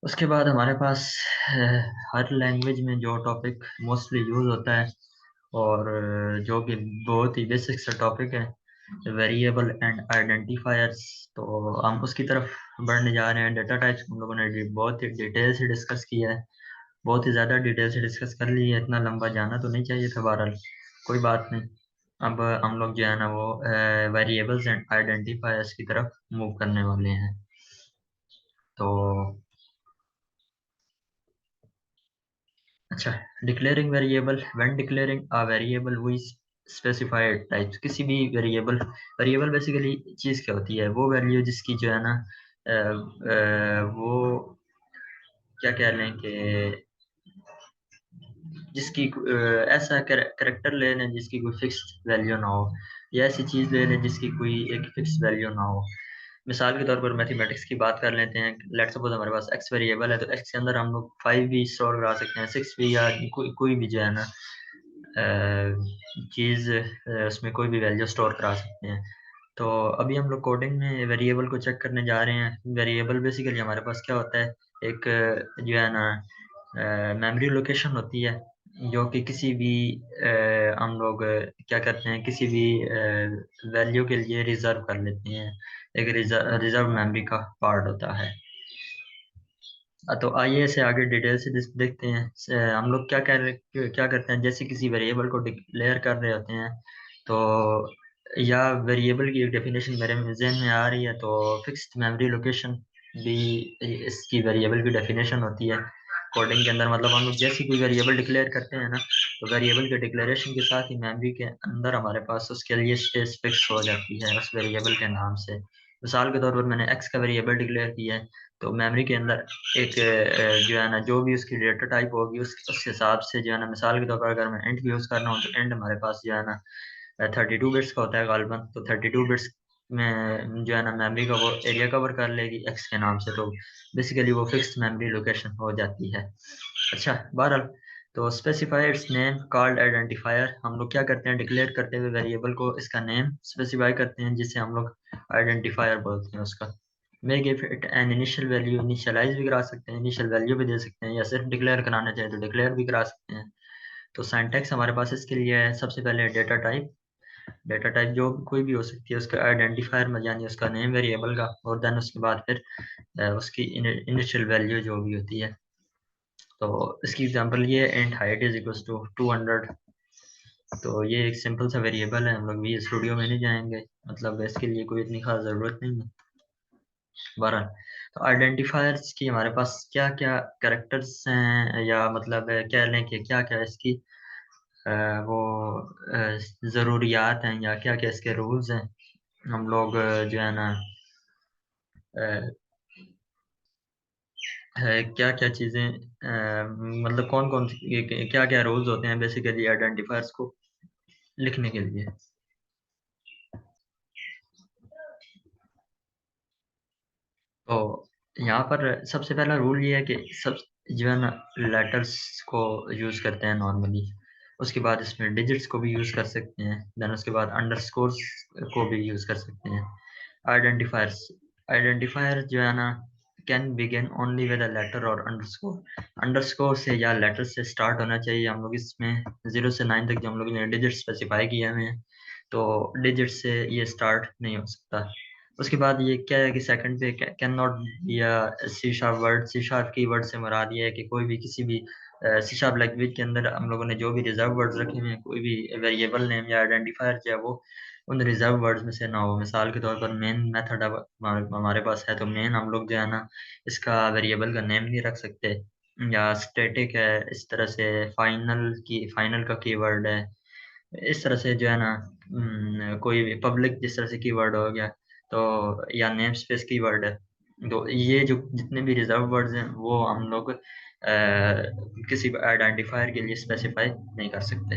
उसके बाद हमारे पास हर लैंग्वेज में जो टॉपिक मोस्टली यूज होता है और जो कि बहुत ही बेसिक सा टॉपिक है, वेरिएबल एंड आइडेंटिफायर्स। तो हम उसकी तरफ बढ़ने जा रहे हैं। डेटा टाइप्स हम लोगों ने बहुत ही डिटेल से डिस्कस किया है, बहुत ही ज़्यादा डिटेल से डिस्कस कर लिया है। इतना लंबा जाना तो नहीं चाहिए था, बहरहाल कोई बात नहीं। अब हम लोग जो है ना वो वेरिएबल्स एंड आइडेंटिफायर्स की तरफ मूव करने वाले हैं। तो अच्छा, declaring variable, when declaring a variable we specified types. किसी भी वेरिएबल, वेरिएबल बेसिकली चीज़ क्या होती है, वो वैल्यू जिसकी जो है ना वो क्या कह लें कि जिसकी ऐसा करेक्टर ले लें जिसकी कोई फिक्स्ड वैल्यू ना हो, या ऐसी चीज़ ले लें जिसकी कोई एक फिक्स्ड वैल्यू ना हो। मिसाल के तौर पर मैथमेटिक्स की बात कर लेते हैं। लेट्स सपोज हमारे पास एक्स वेरिएबल है, तो एक्स के अंदर हम लोग 5 भी स्टोर करा सकते हैं, 6 भी, या कोई भी जो है ना चीज़ उसमें कोई भी वैल्यू स्टोर करा सकते हैं। तो अभी हम लोग कोडिंग में वेरिएबल को चेक करने जा रहे हैं। वेरिएबल बेसिकली हमारे पास क्या होता है, एक जो है ना मेमोरी लोकेशन होती है, जो कि किसी भी हम लोग क्या करते हैं, किसी भी वैल्यू के लिए रिजर्व कर लेते हैं। एक रिजर्व मेमोरी का पार्ट होता है। तो आइए इसे आगे डिटेल से देखते हैं। हम लोग क्या करते हैं, जैसे किसी वेरिएबल को डिक्लेयर कर रहे होते हैं, तो या वेरिएबल की एक डेफिनेशन मेरे जहन में आ रही है, तो फिक्स्ड मेमोरी लोकेशन भी इसकी वेरिएबल की डेफिनेशन होती है कोडिंग के अंदर। मतलब हम लोग जैसे कोई वेरिएबल डिक्लेयर करते हैं ना, तो वेरिएबल के डिक्लेरेशन के साथ ही मेमोरी के अंदर हमारे पास उसके लिए स्पेस फिक्स हो जाती है उस वेरिएबल के नाम से। मिसाल के तौर पर मैंने एक्स का वेरिएबल डिक्लेयर किया है, तो मेमोरी के अंदर एक जो है ना जो भी उसकी डेटा टाइप होगी उस हिसाब से जो है ना, मिसाल के तौर पर अगर मैं इंट यूज़ कर रहा हूँ तो इंट हमारे पास जो है ना 32 बिट्स का होता है गालिबन। तो 32 बिट्स में जो है ना मेमोरी का वो एरिया कवर कर लेगी एक्स के नाम से। तो बेसिकली वो फिक्स्ड मेमोरी लोकेशन हो जाती है। अच्छा, बहरहाल, तो specify it's name called identifier. हम लोग क्या करते हैं, डिक्लेयर करते हुए वेरिएबल को इसका नेम स्पेसिफाई करते हैं, जिसे हम लोग आइडेंटिफायर बोलते हैं उसका। May give it an initial value, initialize भी करा सकते हैं, इनिशियल वैल्यू भी दे सकते हैं, या सिर्फ डिक्लेयर कराना चाहे तो डिक्लेयर भी करा सकते हैं। तो सिंटैक्स हमारे पास इसके लिए है, सबसे पहले डेटा टाइप। डेटा टाइप जो कोई भी हो सकती है, उसका आइडेंटिफायर में यानी उसका नेम वेरिएबल का, और देन उसके बाद फिर उसकी इनिशियल वैल्यू जो भी होती है। तो इसकी एग्जांपल ये int height is equal to 200, तो ये एक सिंपल सा वेरिएबल है, हम लोग भी स्टूडियो में नहीं जाएंगे, मतलब इसके लिए कोई इतनी खास ज़रूरत नहीं है। बहरहाल, तो आइडेंटिफायर्स की हमारे पास क्या क्या कैरेक्टर्स हैं, या मतलब कह लें कि क्या क्या इसकी अ, वो ज़रूरियात हैं, या क्या क्या इसके रूल्स हैं। हम लोग जो है ना क्या क्या चीज़ें मतलब कौन कौन सी क्या क्या रूल्स होते हैं बेसिकली आइडेंटिफायर्स को लिखने के लिए। तो यहाँ पर सबसे पहला रूल ये है कि सब जो है ना लेटर्स को यूज़ करते हैं नॉर्मली। उसके बाद इसमें डिजिट्स को भी यूज़ कर सकते हैं। देन उसके बाद अंडरस्कोर्स को भी यूज़ कर सकते हैं। आइडेंटिफायर्स आइडेंटिफायर जो है ना can begin only with a letter और अंडरस्कोर। अंडरस्कोर से या लेटर से स्टार्ट होना चाहिए। हम लोग इसमें 0 से 9 तक जो हम लोग ने डिजिट स्पेसिफाई किए हुए हैं, तो डिजिट से ये स्टार्ट नहीं हो सकता। उसके बाद ये क्या है कि सेकंड पे कैन नॉट या C sharp word, C sharp keyword से मुराद ये है कि कोई भी किसी भी सी शार्प लैंग्वेज के अंदर हम लोगों ने जो भी रिजर्व वर्ड्स रखे हुए हैं, कोई भी वेरिएबल नेम या आइडेंटिफायर जो है वो उन रिजर्व वर्ड्स में से ना हो। मिसाल के तौर पर मेन मेथड अब हमारे पास है, तो मेन हम लोग जो है ना इसका वेरिएबल का नेम नहीं रख सकते। या स्टैटिक है इस तरह से, फाइनल का कीवर्ड है इस तरह से जो है ना, कोई भी पब्लिक जिस तरह से कीवर्ड हो गया, तो या नेम स्पेस कीवर्ड है। तो ये जो जितने भी रिजर्व वर्ड्स हैं वो हम लोग किसी आइडेंटिफायर के लिए स्पेसिफाई नहीं कर सकते।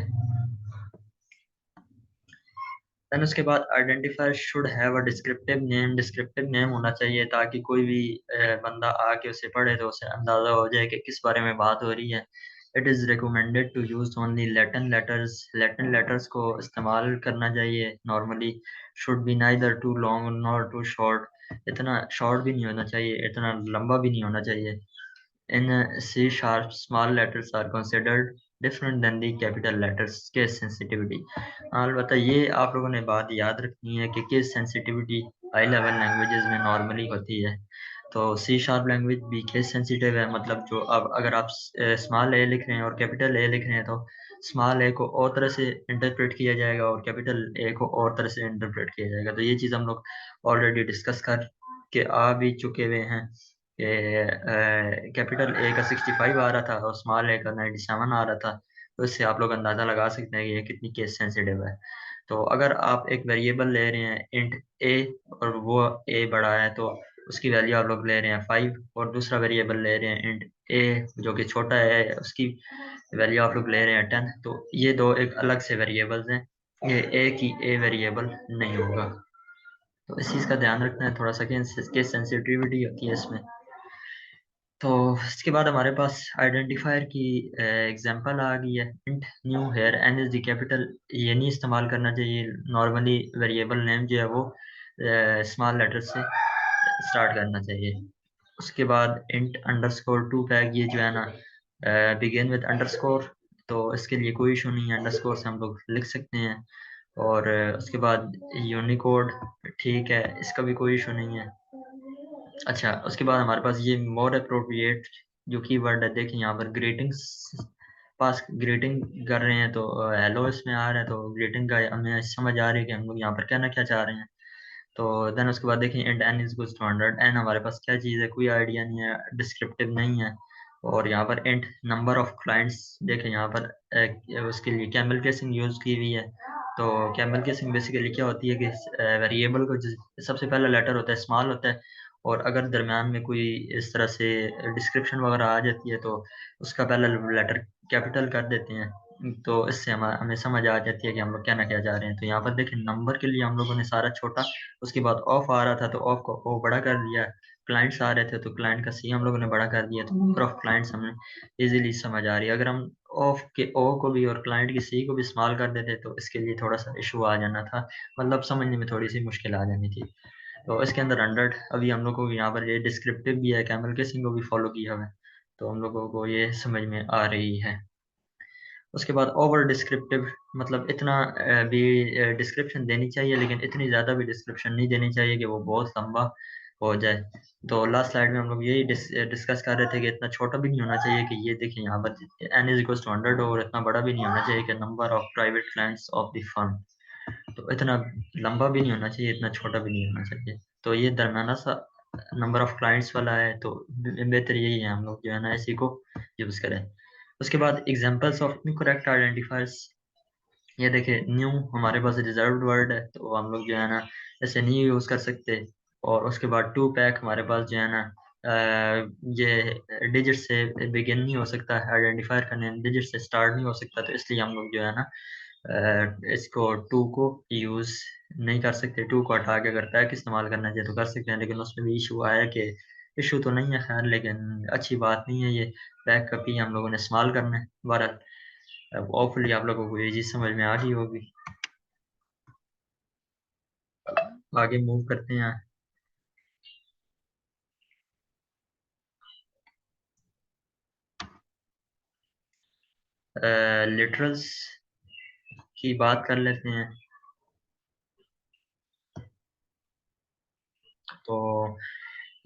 देन उसके बाद identifier should have a descriptive name. Descriptive name होना चाहिए ताकि कोई भी बंदा आके उसे पढ़े तो उसे अंदाजा हो जाए कि किस बारे में बात हो रही है। It is recommended to use only Latin letters. Latin letters को इस्तेमाल करना चाहिए normally. Should be neither too long nor too short. इतना शॉर्ट भी नहीं होना चाहिए, इतना लंबा भी नहीं होना चाहिए। In C sharp, small letters are considered different than the capital letters case sensitivity। अलबत्ता ये आप लोगों ने बात याद रखनी है कि case sensitivity high level languages में नॉर्मली होती है। तो सी शार्प लैंग्वेज भी केस सेंसिटिव है, मतलब जो अब अगर आप स्मॉल ए लिख रहे हैं और कैपिटल ए लिख रहे हैं, तो स्मॉल ए को और तरह से इंटरप्रेट किया जाएगा और कैपिटल ए को और तरह से इंटरप्रेट किया जाएगा। तो ये चीज़ हम लोग ऑलरेडी डिस्कस कर के आ भी चुके हुए हैं कि कैपिटल ए का 65 आ रहा था और स्मॉल ए का 97 आ रहा था। तो इससे आप लोग अंदाज़ा लगा सकते हैं कि ये कितनी केस सेंसिटिव है। तो अगर आप एक वेरिएबल ले रहे हैं इंट ए और वो ए बड़ा है, तो उसकी वैल्यू आप लोग ले रहे हैं 5, और दूसरा वेरिएबल ले रहे हैं इंट ए जो कि छोटा है, उसकी वैल्यू आप लोग ले रहे हैं 10। तो ये दो एक अलग से वेरिएबल्स हैं, ये ए की ए वेरिएबल नहीं होगा। तो इस चीज़ का ध्यान रखना है थोड़ा सा कि केस सेंसिटिविटी होती है इसमें। तो इसके बाद हमारे पास आइडेंटिफायर की एग्जांपल आ गई है। Int new here N is the capital, ये नहीं इस्तेमाल करना चाहिए। नॉर्मली वेरिएबल नेम जो है वो स्मॉल लेटर से स्टार्ट करना चाहिए। उसके बाद इंट अंडरस्कोर टू पैक, ये जो है ना बिगिन विद अंडरस्कोर, तो इसके लिए कोई इशू नहीं है, अंडरस्कोर से हम लोग लिख सकते हैं। और उसके बाद यूनिकोड, ठीक है, इसका भी कोई इशू नहीं है। अच्छा, उसके बाद हमारे पास ये मोर अप्रोप्रिएट जो कीवर्ड है, देखिए यहाँ पर ग्रीटिंग्स, पास ग्रीटिंग कर रहे हैं तो हेलो इसमें आ रहा है, तो ग्रीटिंग का हमें समझ आ रही है कि हम लोग यहाँ पर कहना क्या चाह रहे हैं। तो देन उसके बाद देखिए इंट एन इज गुज टू 100। एन हमारे पास क्या चीज़ है, कोई आइडिया नहीं है, डिस्क्रिप्टिव नहीं है। और यहाँ पर इंट नंबर ऑफ क्लाइंट्स, देखिए यहाँ पर उसके लिए कैमल केसिंग यूज़ की हुई है। तो कैमल केसिंग बेसिकली क्या होती है कि वेरिएबल को सबसे पहला लेटर होता है स्मॉल होता है, और अगर दरम्यान में कोई इस तरह से डिस्क्रिप्शन वगैरह आ जाती है तो उसका पहला लेटर कैपिटल कर देते हैं। तो इससे हमें समझ आ जाती है कि हम लोग कहना क्या चाह रहे हैं। तो यहाँ पर देखिए नंबर के लिए हम लोगों ने सारा छोटा, उसके बाद ऑफ आ रहा था तो ऑफ को ओ बड़ा कर दिया, क्लाइंट्स आ रहे थे तो क्लाइंट का सी हम लोगों ने बड़ा कर दिया। तो नंबर ऑफ क्लाइंट्स हमें इजीली समझ आ रही है। अगर हम ऑफ के ओ को भी और क्लाइंट की सी को भी इस्तेमाल कर देते तो इसके लिए थोड़ा सा इशू आ जाना था, मतलब समझने में थोड़ी सी मुश्किल आ जानी थी। तो इसके अंदर 100 अभी हम लोग को यहाँ पर ये डिस्क्रिप्टिव भी है, कैमल केसिंग को भी फॉलो किया हुआ है, तो हम लोगों को ये समझ में आ रही है। उसके बाद ओवर डिस्क्रिप्टिव, मतलब इतना भी डिस्क्रिप्शन देनी चाहिए लेकिन इतनी ज़्यादा भी डिस्क्रिप्शन नहीं देनी चाहिए कि वो बहुत लंबा हो जाए। तो लास्ट स्लाइड में हम लोग यही डिस्कस कर रहे थे कि इतना छोटा भी नहीं होना चाहिए कि ये देखिए यहाँ पर n इज इक्वल टू 100 और इतना बड़ा भी नहीं होना चाहिए कि number of private clients of the firm. तो इतना लंबा भी नहीं होना चाहिए, इतना छोटा भी नहीं होना चाहिए। तो ये दरमियाना सा नंबर ऑफ क्लाइंट्स वाला है, तो बेहतर यही है हम लोग जो है ना इसी को यूज करें। उसके बाद एग्जांपल्स ऑफ इनकरेक्ट आइडेंटिफायर्स, ये देखिए न्यू हमारे पास रिजर्व्ड वर्ड है, तो हम लोग जो है ना ऐसे नहीं यूज कर सकते। और उसके बाद टू पैक हमारे पास जो है ना ये डिजिट से बिगिन नहीं हो सकता, आइडेंटिफायर करने डिजिट से स्टार्ट नहीं हो सकता, तो इसलिए हम लोग जो है ना इसको टू को यूज नहीं कर सकते। टू को हटा के अगर पैक इस्तेमाल करना चाहिए तो कर सकते हैं, लेकिन उसमें भी इशू आया कि इशू तो नहीं है खैर, लेकिन अच्छी बात नहीं है ये पैक कॉपी हम लोगों ने इस्तेमाल करना है। बहरहाल अब होपफुली आप लोगों को ये चीज़ समझ में आ गई होगी। आगे मूव करते हैं। लिटरल्स की बात कर लेते हैं। तो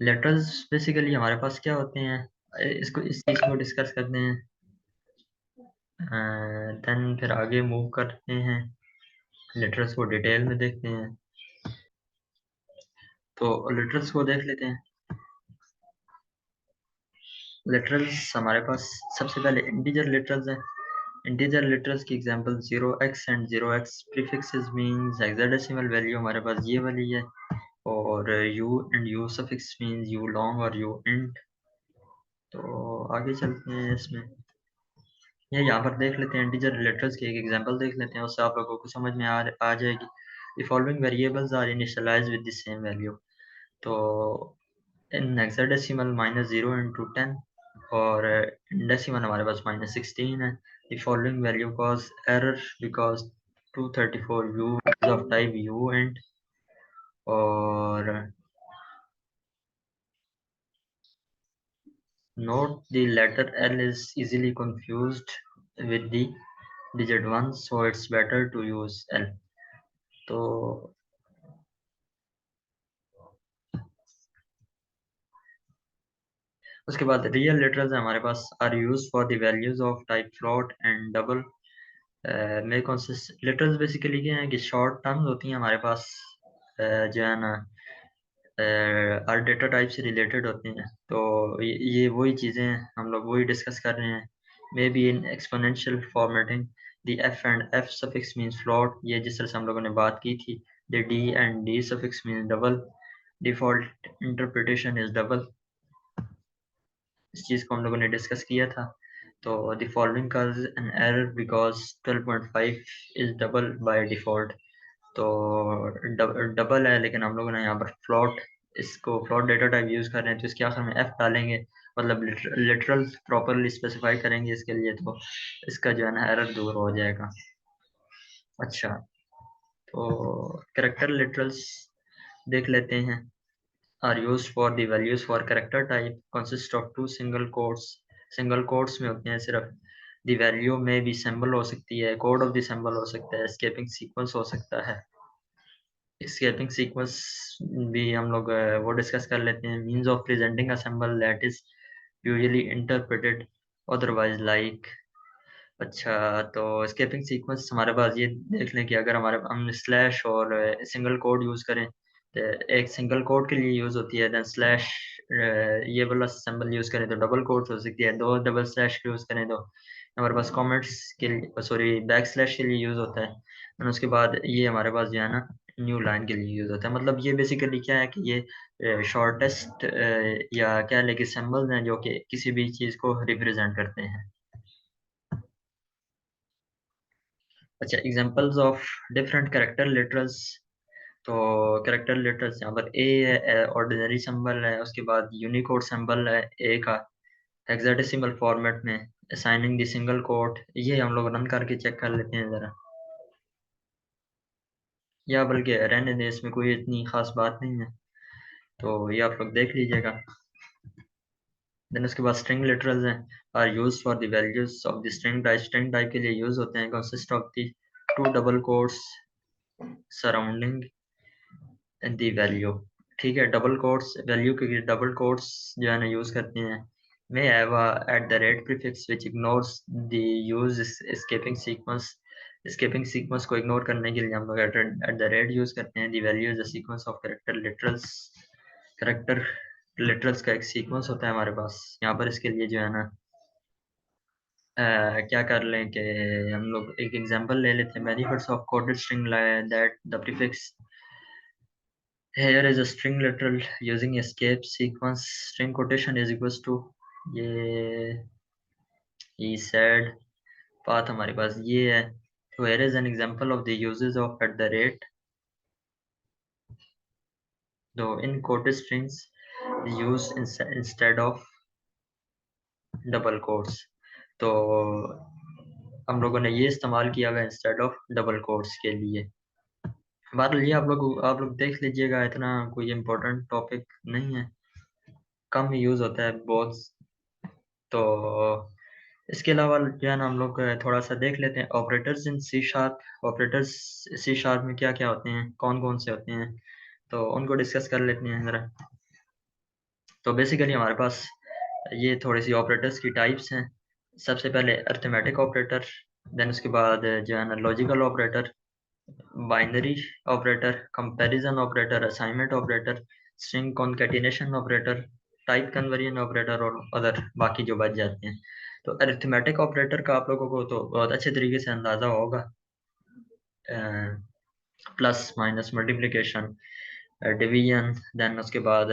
लेटर्स बेसिकली हमारे पास क्या होते हैं, इसको इस चीज़ को डिस्कस करते हैं, देन फिर आगे मूव करते हैं, लेटर्स को डिटेल में देखते हैं। तो लेटर्स को देख लेते हैं। लेटरल्स हमारे पास सबसे पहले इंटीजर लेटर्स हैं। इंटीजर लेटर्स की example 0x and 0x prefixes means hexadecimal value हमारे पास ये वाली है। और you and you suffix means you long और यू इंट। तो आगे चलते हैं इसमें, ये यहाँ पर देख लेते हैं इंटीजर लेटर्स की एक एग्जांपल देख लेते हैं, उससे आप लोगों को समझ में आ जाएगी। The following variables are initialized with the same value. तो इन हेक्साडेसिमल -0 into 10 और डेसिमल हमारे पास -16 है। The following value cause error because 234 u is of type u int। और note the letter L is easily confused with the digit 1, so it's better to use L। तो उसके बाद real letters हमारे पास are use for the values of type float and double. में consist letters basically क्या है कि short terms होती हैं हमारे पास, जो है ना हर डेटा टाइप से रिलेटेड होते हैं। तो ये वही चीज़ें हैं, हम लोग वही डिस्कस कर रहे हैं। May be in exponential formatting the F and F suffix means float, ये जिस तरह से हम लोगों ने बात की थी। The D and D suffix means double, default interpretation is double, इस चीज़ को हम लोगों ने डिस्कस किया था। तो the following cause an error because 12.5 is double by default. तो डबल है, लेकिन हम लोगों ने यहाँ पर फ्लोट, इसको फ्लोट डेटा टाइप यूज़ कर रहे हैं, तो इसके आखिर में एफ डालेंगे, मतलब लिटरल प्रॉपरली स्पेसिफाई करेंगे इसके लिए, तो इसका जो है ना एरर दूर हो जाएगा। अच्छा, तो करेक्टर लिटरल्स देख लेते हैं। Are used for the values for character type consist of two single quotes. Single quotes में होते हैं सिर्फ। द वैल्यू में भी सिंबल हो सकती है, कोड ऑफ द सिंबल हो सकता है, एस्केपिंग सीक्वेंस हो सकता है। एस्केपिंग सीक्वेंस भी हम लोग वो डिस्कस कर लेते हैं। Means of presenting a symbol that is usually interpreted otherwise like. अच्छा, तो एस्केपिंग सीक्वेंस हमारे पास ये देख लें कि अगर हमारे हम स्लैश और सिंगल कोड यूज़ करें, तो एक सिंगल कोड के लिए यूज़ होती है, देन स्लैश ये वाला सिंबल यूज़ करें तो डबल कोड हो सकती है, दो डबल स्लैश यूज़ करें तो हमारे पास कमेंट्स के लिए, सॉरी बैक स्लैश के लिए यूज़ होता है। और उसके बाद ये हमारे पास जो है ना न्यू लाइन के लिए यूज़ होता है। मतलब ये बेसिकली क्या है कि ये शॉर्टेस्ट या क्या लेके सिंबल्स हैं जो कि किसी भी चीज़ को रिप्रेजेंट करते हैं। अच्छा, examples of different character literals. तो कैरेक्टर लिटरल्स यहाँ पर ए है, ऑर्डिनरी सिंबल है, उसके बाद यूनिकोड सिंबल है ए का हेक्साडेसिमल फॉर्मेट में, असाइनिंग द सिंगल कोड। ये हम लोग रन करके चेक कर लेते हैं ज़रा, या बल्कि रहने दें, इसमें कोई इतनी खास बात नहीं है, तो ये आप लोग देख लीजिएगा। देन उसके बाद स्ट्रिंग लिटरल्स हैं, are used for the values of the string type. String type के लिए यूज होते हैं, consist of the two double quotes surrounding the value. ठीक है, डबल कोट्स वैल्यू के लिए डबल कोट्स जो है ना यूज करते हैं। May have at the rate prefix which ignores the use escaping sequence. Escaping sequence को इग्नोर करने के लिए हम लोग एट द रेट यूज करते हैं। The value is the sequence of character literals. Character literals का एक सीक्वेंस होता है हमारे पास। यहाँ पर इसके लिए जो है ना क्या कर लें कि हम लोग एक एग्जांपल ले लेते हैं। Methods of coded string that the prefix here is a string literal using escape sequence string quotation is equals to ये he said path हमारे पास ये है। तो here is an example of the uses of at the rate। तो in quoted strings used instead of double quotes। तो हम लोगों ने ये इस्तेमाल किया हुआ इंस्टेड ऑफ डबल कोट्स के लिए। बहरहाल ये आप लोग देख लीजिएगा, इतना कोई इम्पोर्टेंट टॉपिक नहीं है, कम यूज होता है बहुत। तो इसके अलावा जो है ना हम लोग थोड़ा सा देख लेते हैं operators in C sharp. Operators C sharp में क्या क्या होते हैं, कौन कौन से होते हैं, तो उनको डिस्कस कर लेते हैं ज़रा। तो बेसिकली हमारे पास ये थोड़ी सी ऑपरेटर्स की टाइप्स हैं। सबसे पहले अर्थमेटिक ऑपरेटर, देन उसके बाद जो है ना logical operator, binary operator, comparison operator, assignment operator, string concatenation operator, type conversion operator और अदर बाकी जो बच जाते हैं। तो अरिथमेटिक ऑपरेटर का आप लोगों को तो बहुत अच्छे तरीके से अंदाजा होगा। Plus minus multiplication division, then उसके बाद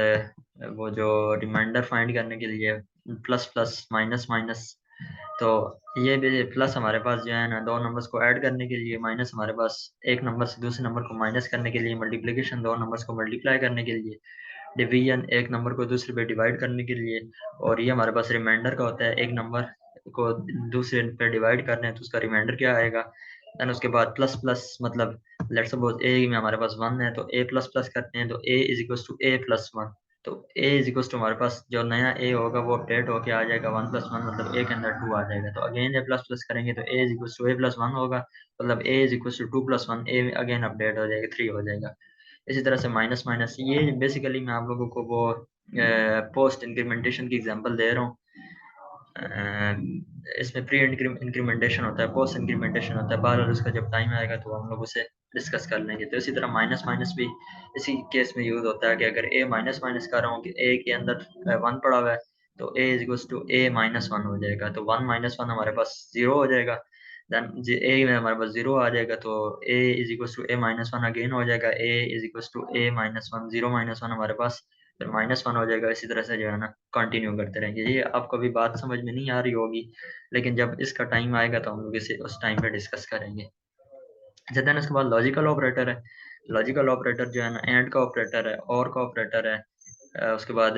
वो जो रिमाइंडर फाइंड करने के लिए प्लस प्लस माइनस माइनस। तो ये भी प्लस हमारे पास जो है ना दो नंबर्स को ऐड करने के लिए, माइनस हमारे पास एक नंबर से दूसरे नंबर को माइनस करने के लिए, मल्टीप्लिकेशन दो नंबर्स को मल्टीप्लाई करने के लिए, डिवीजन एक नंबर को दूसरे पे डिवाइड करने के लिए। और ये हमारे पास रिमाइंडर का होता है, एक नंबर को दूसरे पे डिवाइड करना है तो उसका रिमाइंडर क्या आएगा। देन उसके बाद प्लस प्लस मतलब लेट्स सपोज ए में हमारे पास 1 है तो ए प्लस प्लस करते हैं तो A is equal to A plus 1। तो ए इज इक्वल टू हमारे पास जो नया ए होगा वो अपडेट होके आ जाएगा 1 प्लस 1 मतलब ए के अंदर 2 आ जाएगा। तो अगेन ए प्लस प्लस करेंगे तो A is equal to A plus 1 होगा, मतलब A is equal to 2 plus 1, A again update हो जाएगा 3 हो जाएगा। इसी तरह से माइनस माइनस, ये बेसिकली मैं आप लोगों को वो पोस्ट इंक्रीमेंटेशन की एग्जांपल दे रहा हूँ। इसमें प्री इंक्रीमेंटेशन होता है, पोस्ट इंक्रीमेंटेशन होता है, बार और उसका जब टाइम आएगा तो हम लोग उसे डिस्कस कर लेंगे। तो इसी तरह माइनस माइनस भी इसी केस में यूज होता है कि अगर ए माइनस माइनस कर रहा हूँ कि ए के अंदर 1 पड़ा हुआ है तो A is equal to A minus 1 हो जाएगा। तो 1 माइनस 1 हमारे पास 0 हो जाएगा। देन ए में हमारे पास 0 आ जाएगा तो A is equal to A minus 1 again हो जाएगा, A is equal to A minus 1, 0 minus 1 हमारे पास फिर माइनस 1 हो जाएगा। इसी तरह से जो है ना कंटिन्यू करते रहेंगे। ये आपको अभी बात समझ में नहीं आ रही होगी, लेकिन जब इसका टाइम आएगा तो हम लोग इसे उस टाइम पे डिस्कस करेंगे। अच्छा, देन उसके बाद लॉजिकल ऑपरेटर है। लॉजिकल ऑपरेटर जो है ना एंड का ऑपरेटर है, और का ऑपरेटर है, उसके बाद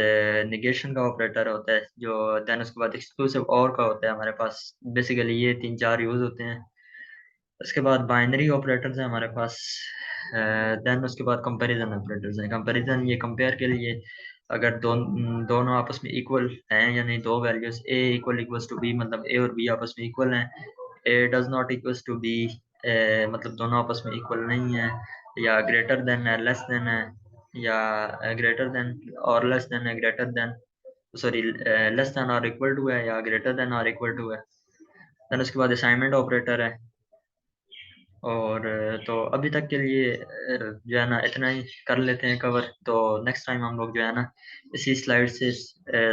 निगेशन का ऑपरेटर होता है जो, देन उसके बाद एक्सक्लूसिव और का होता है हमारे पास। बेसिकली ये तीन चार यूज होते हैं। उसके बाद बाइनरी ऑपरेटर्स हैं हमारे पास। देन उसके बाद कंपैरिजन ऑपरेटर्स हैं। कंपैरिजन ये कंपेयर के लिए, अगर दोनों आपस में इक्वल हैं या नहीं, दो values A equal equals to B मतलब ए और बी आपस में इक्वल हैं, A does not equals to B मतलब दोनों आपस में इक्वल नहीं है, या ग्रेटर देन है, लेस देन है, या ग्रेटर देन और लेस देन है, greater than sorry less than और इक्वल टू है, या ग्रेटर देन और इक्वल टू है। देन उसके बाद असाइनमेंट ऑपरेटर है। और तो अभी तक के लिए जो है ना इतना ही कर लेते हैं कवर। तो नेक्स्ट टाइम हम लोग जो है ना इसी स्लाइड से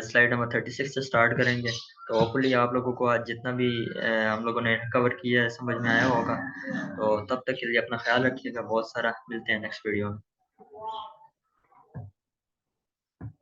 स्लाइड नंबर 36 से स्टार्ट करेंगे। तो होपफुली आप लोगों को आज जितना भी हम लोगों ने कवर किया है समझ में आया होगा। तो तब तक के लिए अपना ख्याल रखिएगा। बहुत सारा मिलते हैं नेक्स्ट वीडियो में।